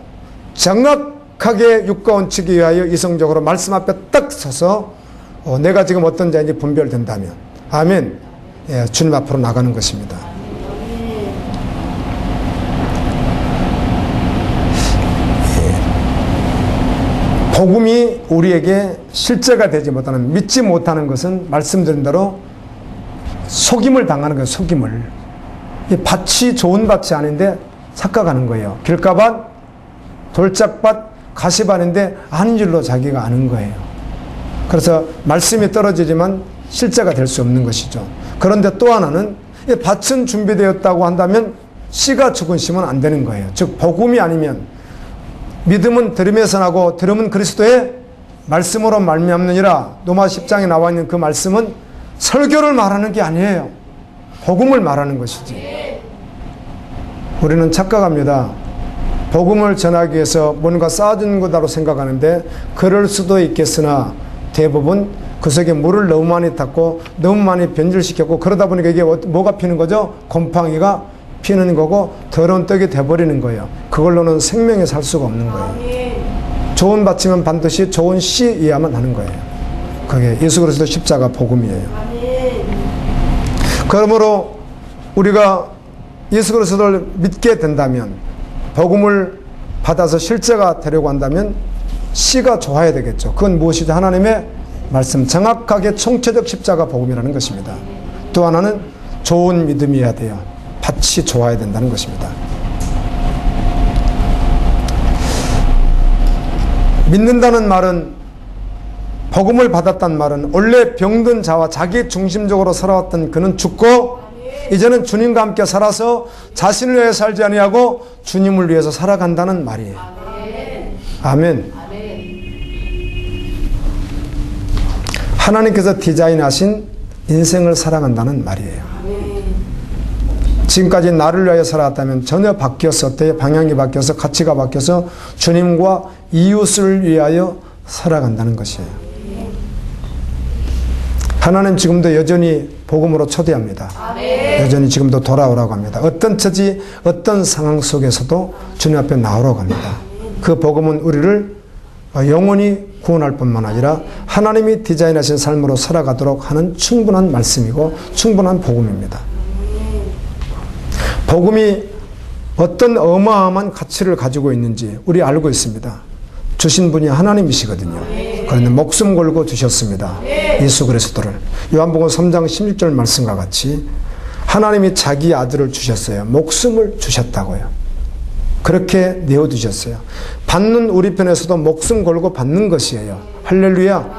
정확하게 육과 원칙에 의하여 이성적으로 말씀 앞에 딱 서서 내가 지금 어떤 자인지 분별된다면 아멘, 예, 주님 앞으로 나가는 것입니다. 예. 복음이 우리에게 실제가 되지 못하는, 믿지 못하는 것은 말씀드린 대로 속임을 당하는 거예요. 속임을. 이 밭이 좋은 밭이 아닌데 착각하는 거예요. 길가밭, 돌짝밭, 가시밭인데 아닌 줄로 자기가 아는 거예요. 그래서 말씀이 떨어지지만 실제가 될 수 없는 것이죠. 그런데 또 하나는 이 밭은 준비되었다고 한다면 씨가 죽은 심은 안 되는 거예요. 즉 복음이 아니면, 믿음은 들음에서 나고 들음은 그리스도의 말씀으로 말미암느니라. 로마 10장에 나와 있는 그 말씀은 설교를 말하는 게 아니에요. 복음을 말하는 것이지. 우리는 착각합니다. 복음을 전하기 위해서 뭔가 쌓아주는 거다로 생각하는데 그럴 수도 있겠으나 대부분 그 속에 물을 너무 많이 탔고 너무 많이 변질시켰고 그러다 보니까 이게 뭐가 피는 거죠? 곰팡이가 피는 거고 더러운 떡이 돼버리는 거예요. 그걸로는 생명에 살 수가 없는 거예요. 좋은 밭이면 반드시 좋은 씨여야만 하는 거예요. 그게 예수 그리스도 십자가 복음이에요. 그러므로 우리가 예수 그리스도를 믿게 된다면, 복음을 받아서 실제가 되려고 한다면 씨가 좋아야 되겠죠. 그건 무엇이죠? 하나님의 말씀, 정확하게 총체적 십자가 복음이라는 것입니다. 또 하나는 좋은 믿음이어야 돼요. 밭이 좋아야 된다는 것입니다. 믿는다는 말은, 복음을 받았다는 말은 원래 병든 자와 자기 중심적으로 살아왔던 그는 죽고 이제는 주님과 함께 살아서 자신을 위해 살지 아니하고 주님을 위해서 살아간다는 말이에요. 아멘. 하나님께서 디자인하신 인생을 살아간다는 말이에요. 지금까지 나를 위하여 살아왔다면 전혀 바뀌어서, 어때요? 방향이 바뀌어서, 가치가 바뀌어서 주님과 이웃을 위하여 살아간다는 것이에요. 하나님 지금도 여전히 복음으로 초대합니다. 여전히 지금도 돌아오라고 합니다. 어떤 처지, 어떤 상황 속에서도 주님 앞에 나오라고 합니다. 그 복음은 우리를 영원히 구원할 뿐만 아니라 하나님이 디자인하신 삶으로 살아가도록 하는 충분한 말씀이고 충분한 복음입니다. 복음이 어떤 어마어마한 가치를 가지고 있는지 우리 알고 있습니다. 주신 분이 하나님이시거든요. 그런데 목숨 걸고 주셨습니다. 예수 그리스도를. 요한복음 3장 16절 말씀과 같이 하나님이 자기 아들을 주셨어요. 목숨을 주셨다고요. 그렇게 내어두셨어요. 받는 우리 편에서도 목숨 걸고 받는 것이에요. 할렐루야.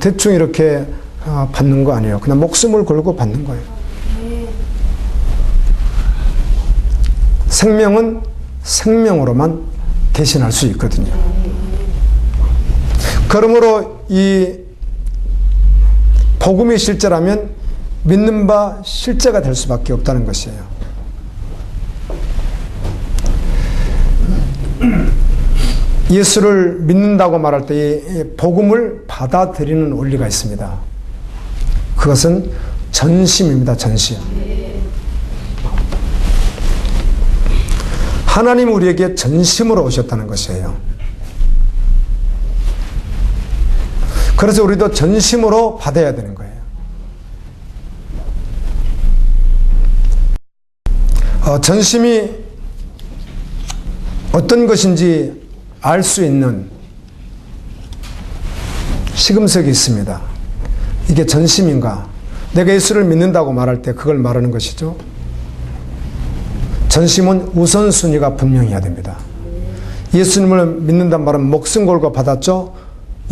대충 이렇게 받는 거 아니에요. 그냥 목숨을 걸고 받는 거예요. 생명은 생명으로만 대신할 수 있거든요. 그러므로 이 복음이 실제라면 믿는 바 실제가 될 수밖에 없다는 것이에요. 예수를 믿는다고 말할 때 이 복음을 받아들이는 원리가 있습니다. 그것은 전심입니다. 전심. 하나님 우리에게 전심으로 오셨다는 것이에요. 그래서 우리도 전심으로 받아야 되는 거예요. 전심이 어떤 것인지 알 수 있는 시금석이 있습니다. 이게 전심인가? 내가 예수를 믿는다고 말할 때 그걸 말하는 것이죠. 전심은 우선순위가 분명해야 됩니다. 예수님을 믿는단 말은 목숨 걸고 받았죠.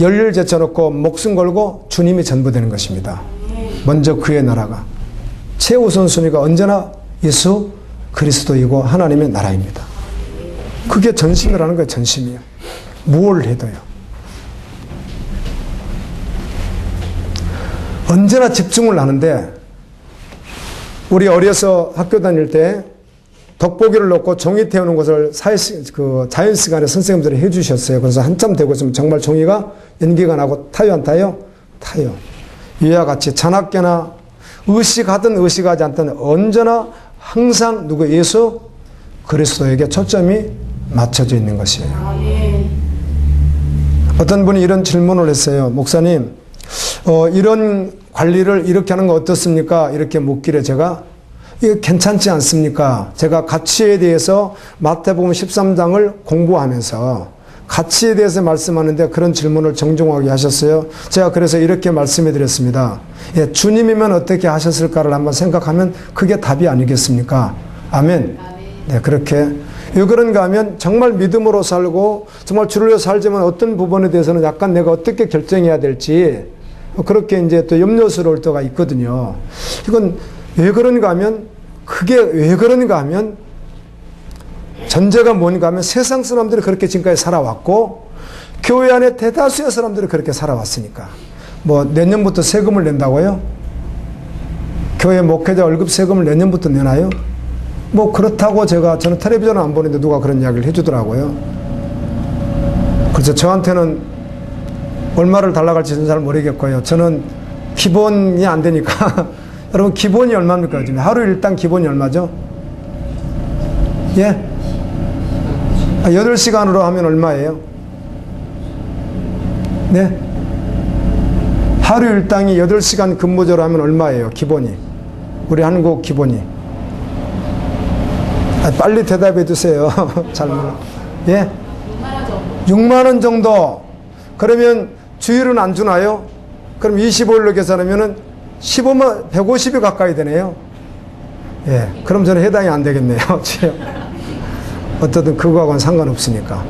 열일 제쳐놓고 목숨 걸고 주님이 전부 되는 것입니다. 먼저 그의 나라가. 최우선순위가 언제나 예수 그리스도이고 하나님의 나라입니다. 그게 전심이라는 거예요. 전심이요. 뭘 해도요. 언제나 집중을 하는데, 우리 어려서 학교 다닐 때 돋보기를 놓고 종이 태우는 것을 자연 시간에 선생님들이 해주셨어요. 그래서 한참 되고 있으면 정말 종이가 연기가 나고 타요, 안 타요? 타요. 이와 같이 자나깨나 의식하든 의식하지 않든 언제나 항상 누구? 예수 그리스도에게 초점이 맞춰져 있는 것이에요. 어떤 분이 이런 질문을 했어요. 목사님, 이런 관리를 이렇게 하는 거 어떻습니까? 이렇게 묻기를 제가, 이거 괜찮지 않습니까? 제가 가치에 대해서 마태복음 13장을 공부하면서 가치에 대해서 말씀하는데 그런 질문을 정중하게 하셨어요. 제가 그래서 이렇게 말씀해 드렸습니다. 예, 주님이면 어떻게 하셨을까를 한번 생각하면 그게 답이 아니겠습니까? 아멘. 네, 그렇게. 왜 그런가 하면 정말 믿음으로 살고 정말 주를 위해 살지만 어떤 부분에 대해서는 약간 내가 어떻게 결정해야 될지 그렇게 이제 또 염려스러울 때가 있거든요. 이건 왜 그런가 하면, 그게 왜 그런가 하면 전제가 뭔가 하면 세상 사람들이 그렇게 지금까지 살아왔고 교회 안에 대다수의 사람들이 그렇게 살아왔으니까. 뭐 내년부터 세금을 낸다고요? 교회 목회자 월급 세금을 내년부터 내나요? 뭐 그렇다고 저는 텔레비전을 안 보는데 누가 그런 이야기를 해주더라고요. 그래서 저한테는 얼마를 달라고 할지는 잘 모르겠고요. 저는 기본이 안 되니까 여러분 기본이 얼마입니까? 요즘 하루 일당 기본이 얼마죠? 예? 8시간으로 하면 얼마예요? 네? 하루 일당이 8시간 근무제로 하면 얼마예요? 기본이. 우리 한국 기본이. 빨리 대답해 주세요. 잘 몰라. 예? 6만 원 정도. 그러면 주일은 안 주나요? 그럼 25일로 계산하면은 15만, 150이 가까이 되네요. 예. 그럼 저는 해당이 안 되겠네요. 어쨌든 그거하고는 상관없으니까.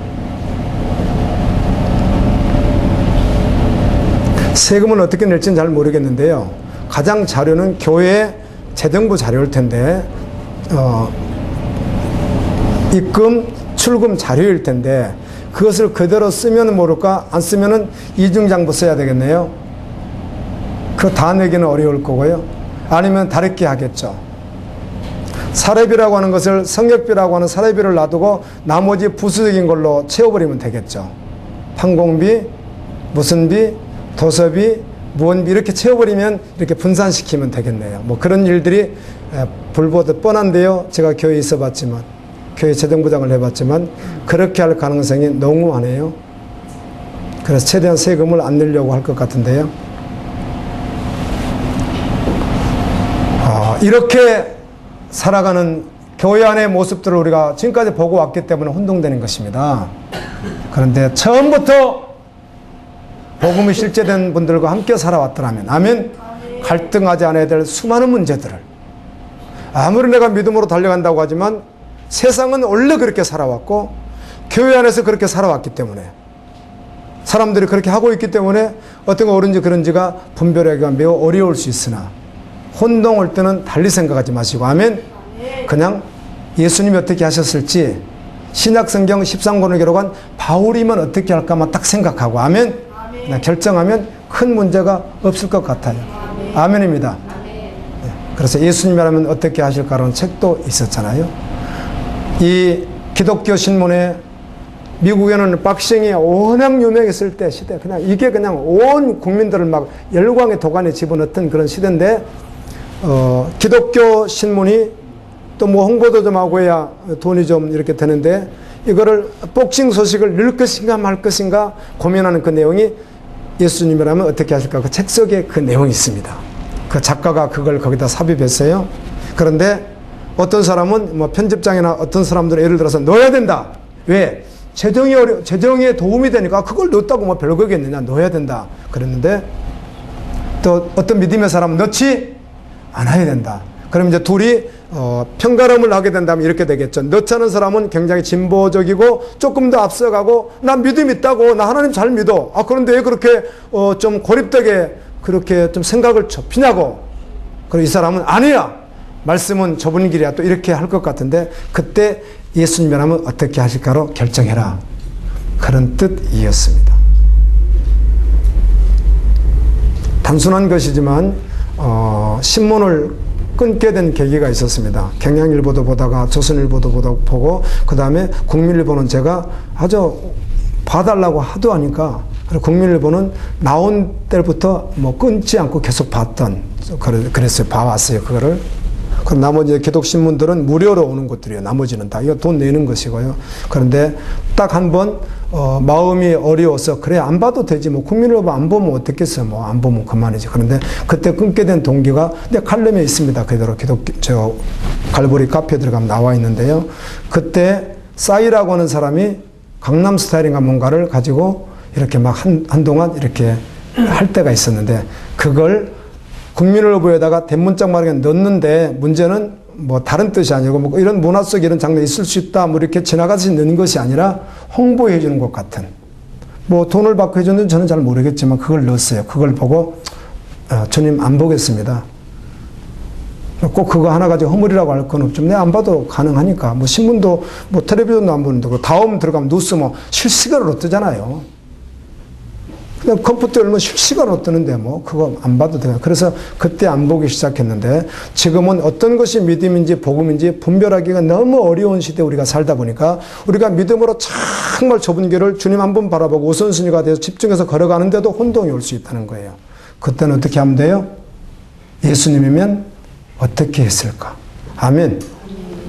세금은 어떻게 낼지는 잘 모르겠는데요. 가장 자료는 교회 재정부 자료일 텐데, 입금, 출금 자료일 텐데, 그것을 그대로 쓰면 모를까? 안 쓰면은 이중장부 써야 되겠네요. 그거 다 내기는 어려울 거고요. 아니면 다르게 하겠죠. 사례비라고 하는 것을 성역비라고 하는 사례비를 놔두고 나머지 부수적인 걸로 채워버리면 되겠죠. 판공비, 무슨 비, 도서비, 무언비 이렇게 채워버리면 이렇게 분산시키면 되겠네요. 뭐 그런 일들이 불보듯 뻔한데요. 제가 교회에 있어봤지만, 교회 재정부장을 해봤지만 그렇게 할 가능성이 너무 많아요. 그래서 최대한 세금을 안 내려고 할 것 같은데요. 이렇게 살아가는 교회 안의 모습들을 우리가 지금까지 보고 왔기 때문에 혼동되는 것입니다. 그런데 처음부터 복음이 실제된 분들과 함께 살아왔더라면, 아멘, 갈등하지 않아야 될 수많은 문제들을, 아무리 내가 믿음으로 달려간다고 하지만 세상은 원래 그렇게 살아왔고 교회 안에서 그렇게 살아왔기 때문에, 사람들이 그렇게 하고 있기 때문에 어떤 거 옳은지 그런지가 분별하기가 매우 어려울 수 있으나, 혼동 올 때는 달리 생각하지 마시고, 아멘, 그냥 예수님이 어떻게 하셨을지 신약성경 13권을 기록한 바울이면 어떻게 할까만 딱 생각하고, 아멘, 그냥 결정하면 큰 문제가 없을 것 같아요. 아멘입니다. 네. 그래서 예수님이라면 어떻게 하실까라는 책도 있었잖아요. 이 기독교 신문에 미국에는 박싱이 워낙 유명했을 때 시대, 그냥 이게 그냥 온 국민들을 막 열광의 도가니에 집어넣던 그런 시대인데, 기독교 신문이 또 뭐 홍보도 좀 하고 해야 돈이 좀 이렇게 되는데, 이거를 복싱 소식을 넣을 것인가 말 것인가 고민하는 그 내용이 예수님이라면 어떻게 하실까, 그 책 속에 그 내용이 있습니다. 그 작가가 그걸 거기다 삽입했어요. 그런데 어떤 사람은 뭐 편집장이나 어떤 사람들은 예를 들어서 넣어야 된다. 왜? 재정에 도움이 되니까. 그걸 넣었다고 뭐 별거겠느냐, 넣어야 된다 그랬는데, 또 어떤 믿음의 사람은 넣지 않아야 된다. 그럼 이제 둘이 편가름을 하게 된다면 이렇게 되겠죠. 넣지 않은 사람은 굉장히 진보적이고 조금 더 앞서가고, 나 믿음 있다고, 나 하나님 잘 믿어. 그런데 왜 그렇게 좀 고립되게 그렇게 좀 생각을 좁히냐고. 그리고 이 사람은 아니야, 말씀은 좁은 길이야, 또 이렇게 할 것 같은데, 그때 예수님이라면 어떻게 하실까로 결정해라, 그런 뜻이었습니다. 단순한 것이지만 신문을 끊게 된 계기가 있었습니다. 경향일보도 보다가 조선일보도 보고, 그 다음에 국민일보는 제가 아주 봐달라고 하도 하니까, 국민일보는 나온 때부터 뭐 끊지 않고 계속 봤던, 그랬어요. 봐왔어요, 그거를. 그럼 나머지 기독신문들은 무료로 오는 것들이에요. 나머지는 다 이거 돈 내는 것이고요. 그런데 딱 한 번 마음이 어려워서, 그래 안 봐도 되지, 뭐 국민일보 안 보면 어떻겠어요, 뭐 안 보면 그만이지. 그런데 그때 끊게 된 동기가 내 칼럼에 있습니다. 그대로 갈보리 카페에 들어가면 나와 있는데요. 그때 싸이라고 하는 사람이 강남 스타일인가 뭔가를 가지고 이렇게 막 한동안 이렇게 할 때가 있었는데, 그걸 국민일보에다가 대문짝 말하게 넣는데, 문제는 뭐 다른 뜻이 아니고 뭐 이런 문화 속에 이런 장면이 있을 수 있다, 뭐 이렇게 지나가서 넣는 것이 아니라 홍보해 주는 것 같은, 뭐 돈을 받고 해줬는지 저는 잘 모르겠지만 그걸 넣었어요. 그걸 보고 주님 안 보겠습니다. 꼭 그거 하나 가지고 허물이라고 할 건 없죠. 내가 안 봐도 가능하니까. 뭐 신문도 뭐 텔레비전도 안 보는데, 다음 들어가면 뉴스 뭐 실시간으로 뜨잖아요. 그냥 컴퓨터 열면 실시간으로 뜨는데 뭐 그거 안 봐도 돼요. 그래서 그때 안 보기 시작했는데 지금은 어떤 것이 믿음인지 복음인지 분별하기가 너무 어려운 시대에 우리가 살다 보니까 우리가 믿음으로 정말 좁은 길을 주님 한 분 바라보고 우선순위가 되어서 집중해서 걸어가는데도 혼동이 올 수 있다는 거예요. 그때는 어떻게 하면 돼요? 예수님이면 어떻게 했을까? 아멘.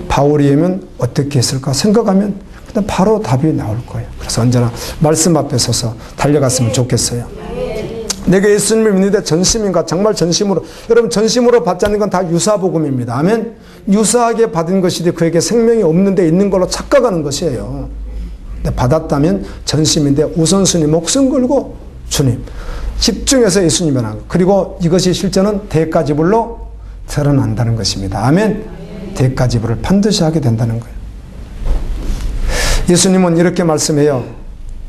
바울이면 어떻게 했을까? 생각하면 그냥 바로 답이 나올 거예요. 그래서 언제나 말씀 앞에 서서 달려갔으면 좋겠어요. 내가 예수님을 믿는데 전심인가? 정말 전심으로. 여러분 전심으로 받지 않는 건 다 유사복음입니다. 아멘. 유사하게 받은 것이지 그에게 생명이 없는데 있는 걸로 착각하는 것이에요. 근데 받았다면 전심인데 우선순위 목숨 걸고 주님 집중해서 예수님을 하는 것. 그리고 이것이 실제는 대가지불로 드러난다는 것입니다. 아멘. 대가지불을 반드시 하게 된다는 거예요. 예수님은 이렇게 말씀해요.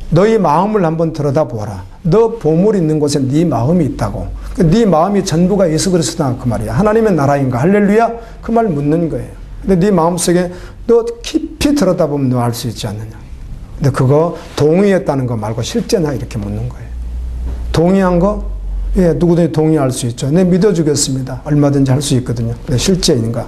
너희 마음을 한번 들여다보아라. 너 보물 있는 곳에 네 마음이 있다고. 네 마음이 전부가 예수 그리스도다 그 말이야. 하나님의 나라인가? 할렐루야? 그 말 묻는 거예요. 근데 네 마음속에 너 깊이 들여다보면 너 알 수 있지 않느냐. 근데 그거 동의했다는 거 말고 실제나 이렇게 묻는 거예요. 동의한 거? 예, 누구든지 동의할 수 있죠. 네, 믿어주겠습니다. 얼마든지 할 수 있거든요. 근데 실제인가?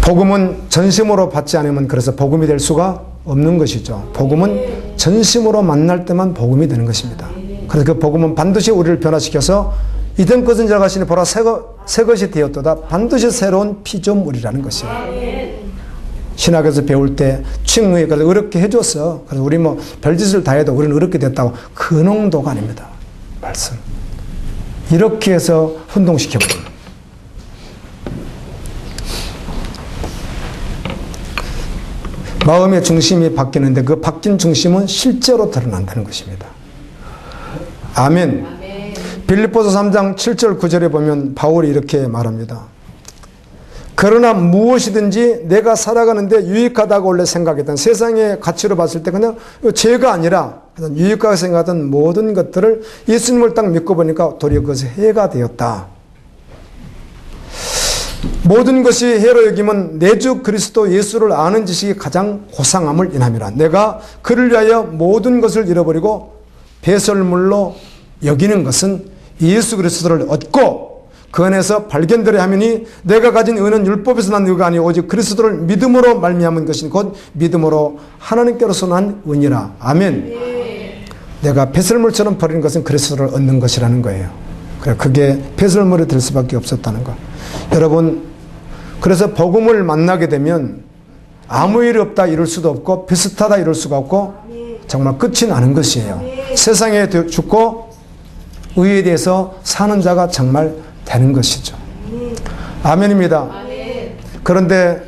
복음은 전심으로 받지 않으면 그래서 복음이 될 수가 없는 것이죠. 복음은 전심으로 만날 때만 복음이 되는 것입니다. 그래서 그 복음은 반드시 우리를 변화시켜서 이전 것은 저가시니 보라 새 것이 되었도다. 반드시 새로운 피조물이라는 것이에요. 신학에서 배울 때 칭의 그래서 어렵게 해줬어. 그래서 우리 뭐 별짓을 다 해도 우리는 어렵게 됐다고 그 농도가 아닙니다. 말씀. 이렇게 해서 혼동시켜버립니다. 마음의 중심이 바뀌는데 그 바뀐 중심은 실제로 드러난다는 것입니다. 아멘. 빌립보서 3장 7절 9절에 보면 바울이 이렇게 말합니다. 그러나 무엇이든지 내가 살아가는데 유익하다고 원래 생각했던 세상의 가치로 봤을 때 그냥 죄가 아니라 유익하게 생각하던 모든 것들을 예수님을 딱 믿고 보니까 도리어 그것이 해가 되었다. 모든 것이 해로 여기면 내 주 그리스도 예수를 아는 지식이 가장 고상함을 인함이라. 내가 그를 위하여 모든 것을 잃어버리고 배설물로 여기는 것은 예수 그리스도를 얻고 그 안에서 발견되려 하면이 내가 가진 의는 율법에서 난 의가 아니오 오직 그리스도를 믿음으로 말미암은 것이니 곧 믿음으로 하나님께로서 난 의니라. 아멘. 내가 배설물처럼 버리는 것은 그리스도를 얻는 것이라는 거예요. 그래 그게 배설물이 될 수밖에 없었다는 거. 여러분 그래서 복음을 만나게 되면 아무 일이 없다 이럴 수도 없고 비슷하다 이럴 수가 없고 정말 끝이 나는 것이에요. 세상에 죽고 의에 대해서 사는 자가 정말 되는 것이죠. 아멘입니다. 그런데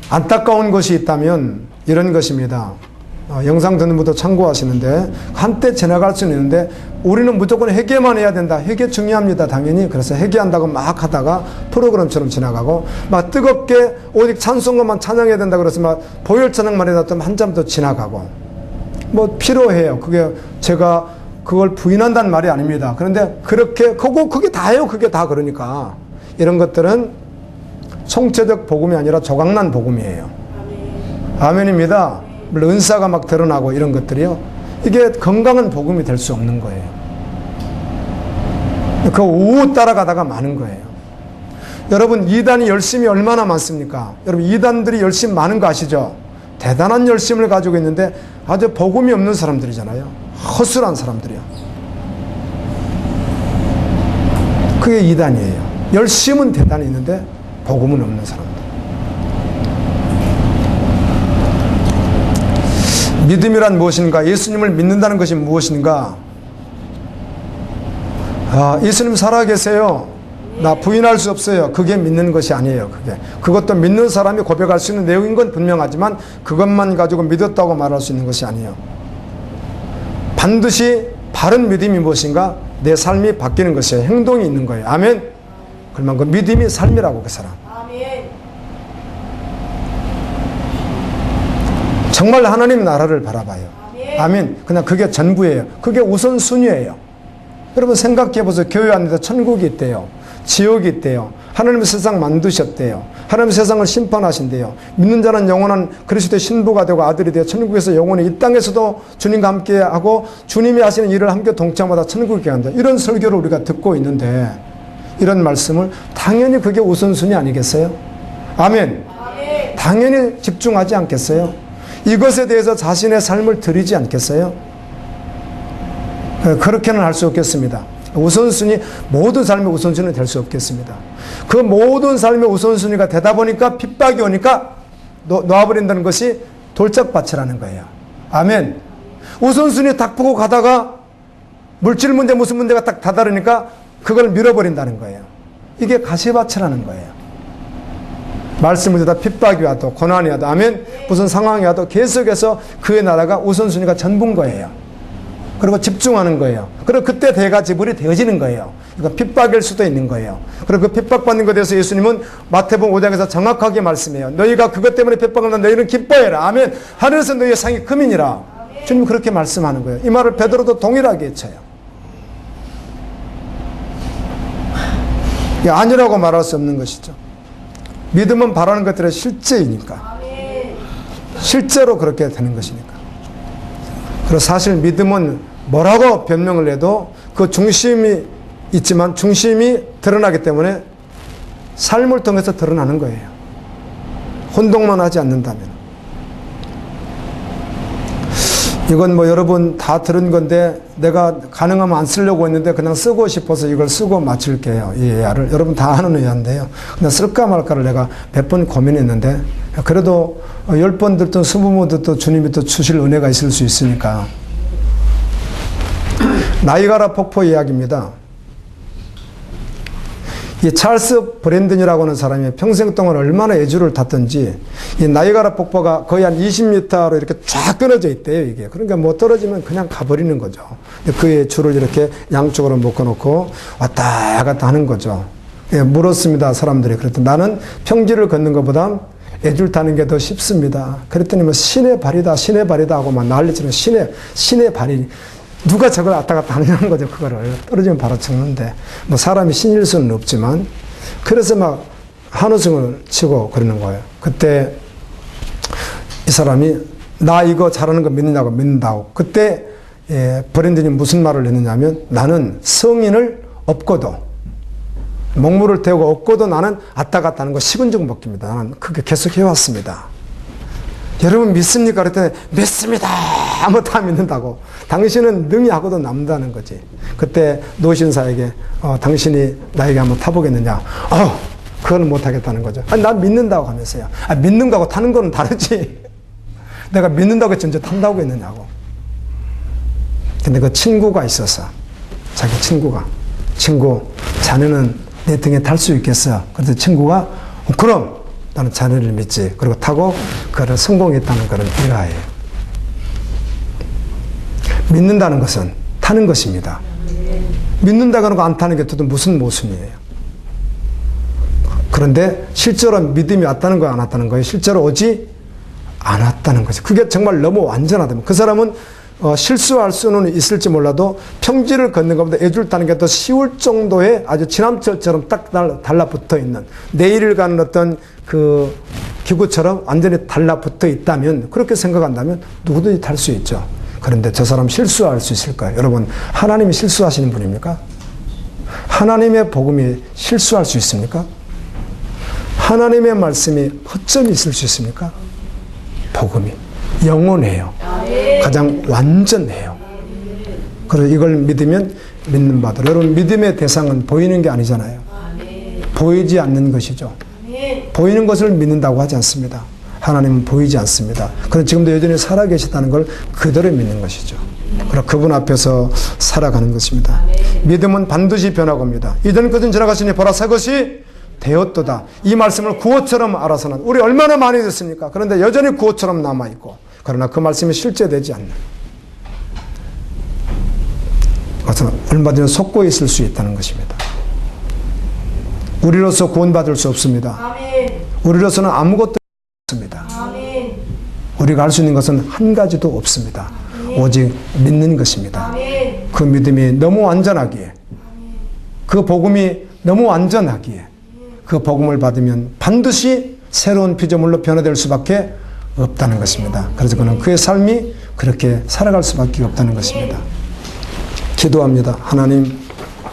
안타까운 것이 있다면 이런 것입니다. 영상 듣는 분도 참고하시는데 한때 지나갈 수는 있는데 우리는 무조건 회개만 해야 된다. 회개 중요합니다. 당연히. 그래서 회개한다고 막 하다가 프로그램처럼 지나가고 막 뜨겁게 오직 찬송가만 찬양해야 된다 그래서 막 보혈 찬양만 해놨더니 한참 더 지나가고 뭐 필요해요. 그게 제가 그걸 부인한다는 말이 아닙니다. 그런데 그렇게 그게 다예요. 그게 다 그러니까 이런 것들은 총체적 복음이 아니라 조각난 복음이에요. 아멘입니다. 물론 은사가 막 드러나고 이런 것들이요. 이게 건강한 복음이 될 수 없는 거예요. 그 우우 따라가다가 많은 거예요. 여러분 이단이 열심이 얼마나 많습니까? 여러분 이단들이 열심 많은 거 아시죠? 대단한 열심을 가지고 있는데 아주 복음이 없는 사람들이잖아요. 허술한 사람들이요. 그게 이단이에요. 열심은 대단히 있는데 복음은 없는 사람들. 믿음이란 무엇인가? 예수님을 믿는다는 것이 무엇인가? 예수님 살아계세요. 나 부인할 수 없어요. 그게 믿는 것이 아니에요. 그것도 믿는 사람이 고백할 수 있는 내용인 건 분명하지만 그것만 가지고 믿었다고 말할 수 있는 것이 아니에요. 반드시 바른 믿음이 무엇인가? 내 삶이 바뀌는 것이에요. 행동이 있는 거예요. 아멘. 그러면 그 믿음이 삶이라고 그 사람. 정말 하나님 나라를 바라봐요. 아멘. 그냥 그게 전부예요. 그게 우선순위예요. 여러분 생각해 보세요. 교회 안에서 천국이 있대요. 지옥이 있대요. 하나님은 세상 만드셨대요. 하나님은 세상을 심판하신대요. 믿는 자는 영원한 그리스도의 신부가 되고 아들이 되어 천국에서 영원히 이 땅에서도 주님과 함께하고 주님이 하시는 일을 함께 동참하다 천국에 간다. 이런 설교를 우리가 듣고 있는데 이런 말씀을 당연히 그게 우선순위 아니겠어요? 아멘. 당연히 집중하지 않겠어요? 이것에 대해서 자신의 삶을 드리지 않겠어요? 그렇게는 할 수 없겠습니다. 우선순위, 모든 삶의 우선순위는 될 수 없겠습니다. 그 모든 삶의 우선순위가 되다 보니까 핍박이 오니까 놓아버린다는 것이 돌짝밭이라는 거예요. 아멘. 우선순위 딱 보고 가다가 물질 문제 무슨 문제가 딱 다다르니까 그걸 밀어버린다는 거예요. 이게 가시밭이라는 거예요. 말씀을 듣다 핍박이 와도 고난이 와도 아멘. 무슨 상황이 와도 계속해서 그의 나라가 우선순위가 전부인 거예요. 그리고 집중하는 거예요. 그리고 그때 대가 지불이 되어지는 거예요. 그러니까 핍박일 수도 있는 거예요. 그리고 그 핍박받는 것에 대해서 예수님은 마태복음 5장에서 정확하게 말씀해요. 너희가 그것 때문에 핍박을 받는다. 너희는 기뻐해라. 아멘. 하늘에서 너희의 상이 금이니라. 주님은 그렇게 말씀하는 거예요. 이 말을 베드로도 동일하게 해쳐요. 아니라고 말할 수 없는 것이죠. 믿음은 바라는 것들의 실제이니까. 실제로 그렇게 되는 것이니까. 그래서 사실 믿음은 뭐라고 변명을 해도 그 중심이 있지만 중심이 드러나기 때문에 삶을 통해서 드러나는 거예요. 혼동만 하지 않는다면. 이건 뭐 여러분 다 들은 건데 내가 가능하면 안 쓰려고 했는데 그냥 쓰고 싶어서 이걸 쓰고 마칠게요. 이 예화를. 여러분 다 아는 예화인데요. 그냥 쓸까 말까를 내가 몇 번 고민했는데 그래도 10번 듣든 20번 듣든 주님이 또 주실 은혜가 있을 수 있으니까. 나이가라 폭포 이야기입니다. 이 찰스 브랜든이라고 하는 사람이 평생 동안 얼마나 애주를 탔던지 이 나이가라 폭포가 거의 한 20m로 이렇게 쫙 끊어져 있대요, 이게. 그러니까 뭐 떨어지면 그냥 가버리는 거죠. 그의 줄을 이렇게 양쪽으로 묶어놓고 왔다 갔다 하는 거죠. 예, 물었습니다, 사람들이. 그랬더니 나는 평지를 걷는 것보다 애줄 타는 게 더 쉽습니다. 그랬더니 뭐 신의 발이다, 신의 발이다 하고 막 난리치는 신의 발이. 누가 저걸 왔다 갔다 하냐는 거죠, 그거를. 떨어지면 바로 죽는데. 뭐 사람이 신일 수는 없지만. 그래서 막 한우승을 치고 그러는 거예요. 그때 이 사람이 나 이거 잘하는 거 믿느냐고 믿는다고. 그때 브랜든이 무슨 말을 했느냐면 나는 성인을 업고도 먹물을 태우고 업고도 나는 왔다 갔다 하는 거 식은죽 먹깁니다. 나는 그게 계속 해왔습니다. 여러분 믿습니까? 그랬더니 믿습니다. 아무도 다 믿는다고. 당신은 능히 하고도 남다는 거지. 그때 노신사에게 당신이 나에게 한번 타보겠느냐. 그건 못하겠다는 거죠. 아니, 난 믿는다고 하면서요. 믿는 거하고 타는 거는 다르지. 내가 믿는다고 했지 언제 탄다고 했느냐고. 근데 그 친구가 있었어. 자기 친구가. 친구, 자네는 내 등에 탈 수 있겠어. 그래서 친구가 그럼 나는 자네를 믿지. 그리고 타고 그를 성공했다는 그런 일화예요. 믿는다는 것은 타는 것입니다. 믿는다고 하는 거 안 타는 게 또 무슨 모순이에요. 그런데 실제로 믿음이 왔다는 거야, 안 왔다는 거예요. 실제로 오지 않았다는 거죠. 그게 정말 너무 완전하다면 그 사람은 실수할 수는 있을지 몰라도 평지를 걷는 것보다 애줄 타는 게 더 쉬울 정도의 아주 지남철처럼 딱 달라붙어 있는 내일을 가는 어떤 그 기구처럼 완전히 달라붙어 있다면 그렇게 생각한다면 누구든지 탈 수 있죠. 그런데 저 사람 실수할 수 있을까요? 여러분 하나님이 실수하시는 분입니까? 하나님의 복음이 실수할 수 있습니까? 하나님의 말씀이 허점이 있을 수 있습니까? 복음이 영원해요. 가장 완전해요. 그래서 이걸 믿으면 믿는 바들. 여러분 믿음의 대상은 보이는 게 아니잖아요. 보이지 않는 것이죠. 보이는 것을 믿는다고 하지 않습니다. 하나님은 보이지 않습니다. 그런데 지금도 여전히 살아계시다는 걸 그대로 믿는 것이죠. 그럼 그분 앞에서 살아가는 것입니다. 믿음은 반드시 변하고 옵니다. 이전 것은 지나갔으니 보라 새 것이 되었도다. 이 말씀을 구호처럼 알아서는 우리 얼마나 많이 듣습니까? 그런데 여전히 구호처럼 남아있고 그러나 그 말씀이 실제되지 않는 그것은 얼마든지 속고 있을 수 있다는 것입니다. 우리로서 구원받을 수 없습니다. 아멘. 우리로서는 아무것도 없습니다. 아멘. 우리가 할 수 있는 것은 한 가지도 없습니다. 아멘. 오직 믿는 것입니다. 아멘. 그 믿음이 너무 완전하기에 그 복음이 너무 완전하기에 그 복음을 받으면 반드시 새로운 피조물로 변화될 수밖에 없다는 것입니다. 그래서 그는 그의 삶이 그렇게 살아갈 수밖에 없다는 것입니다. 기도합니다. 하나님,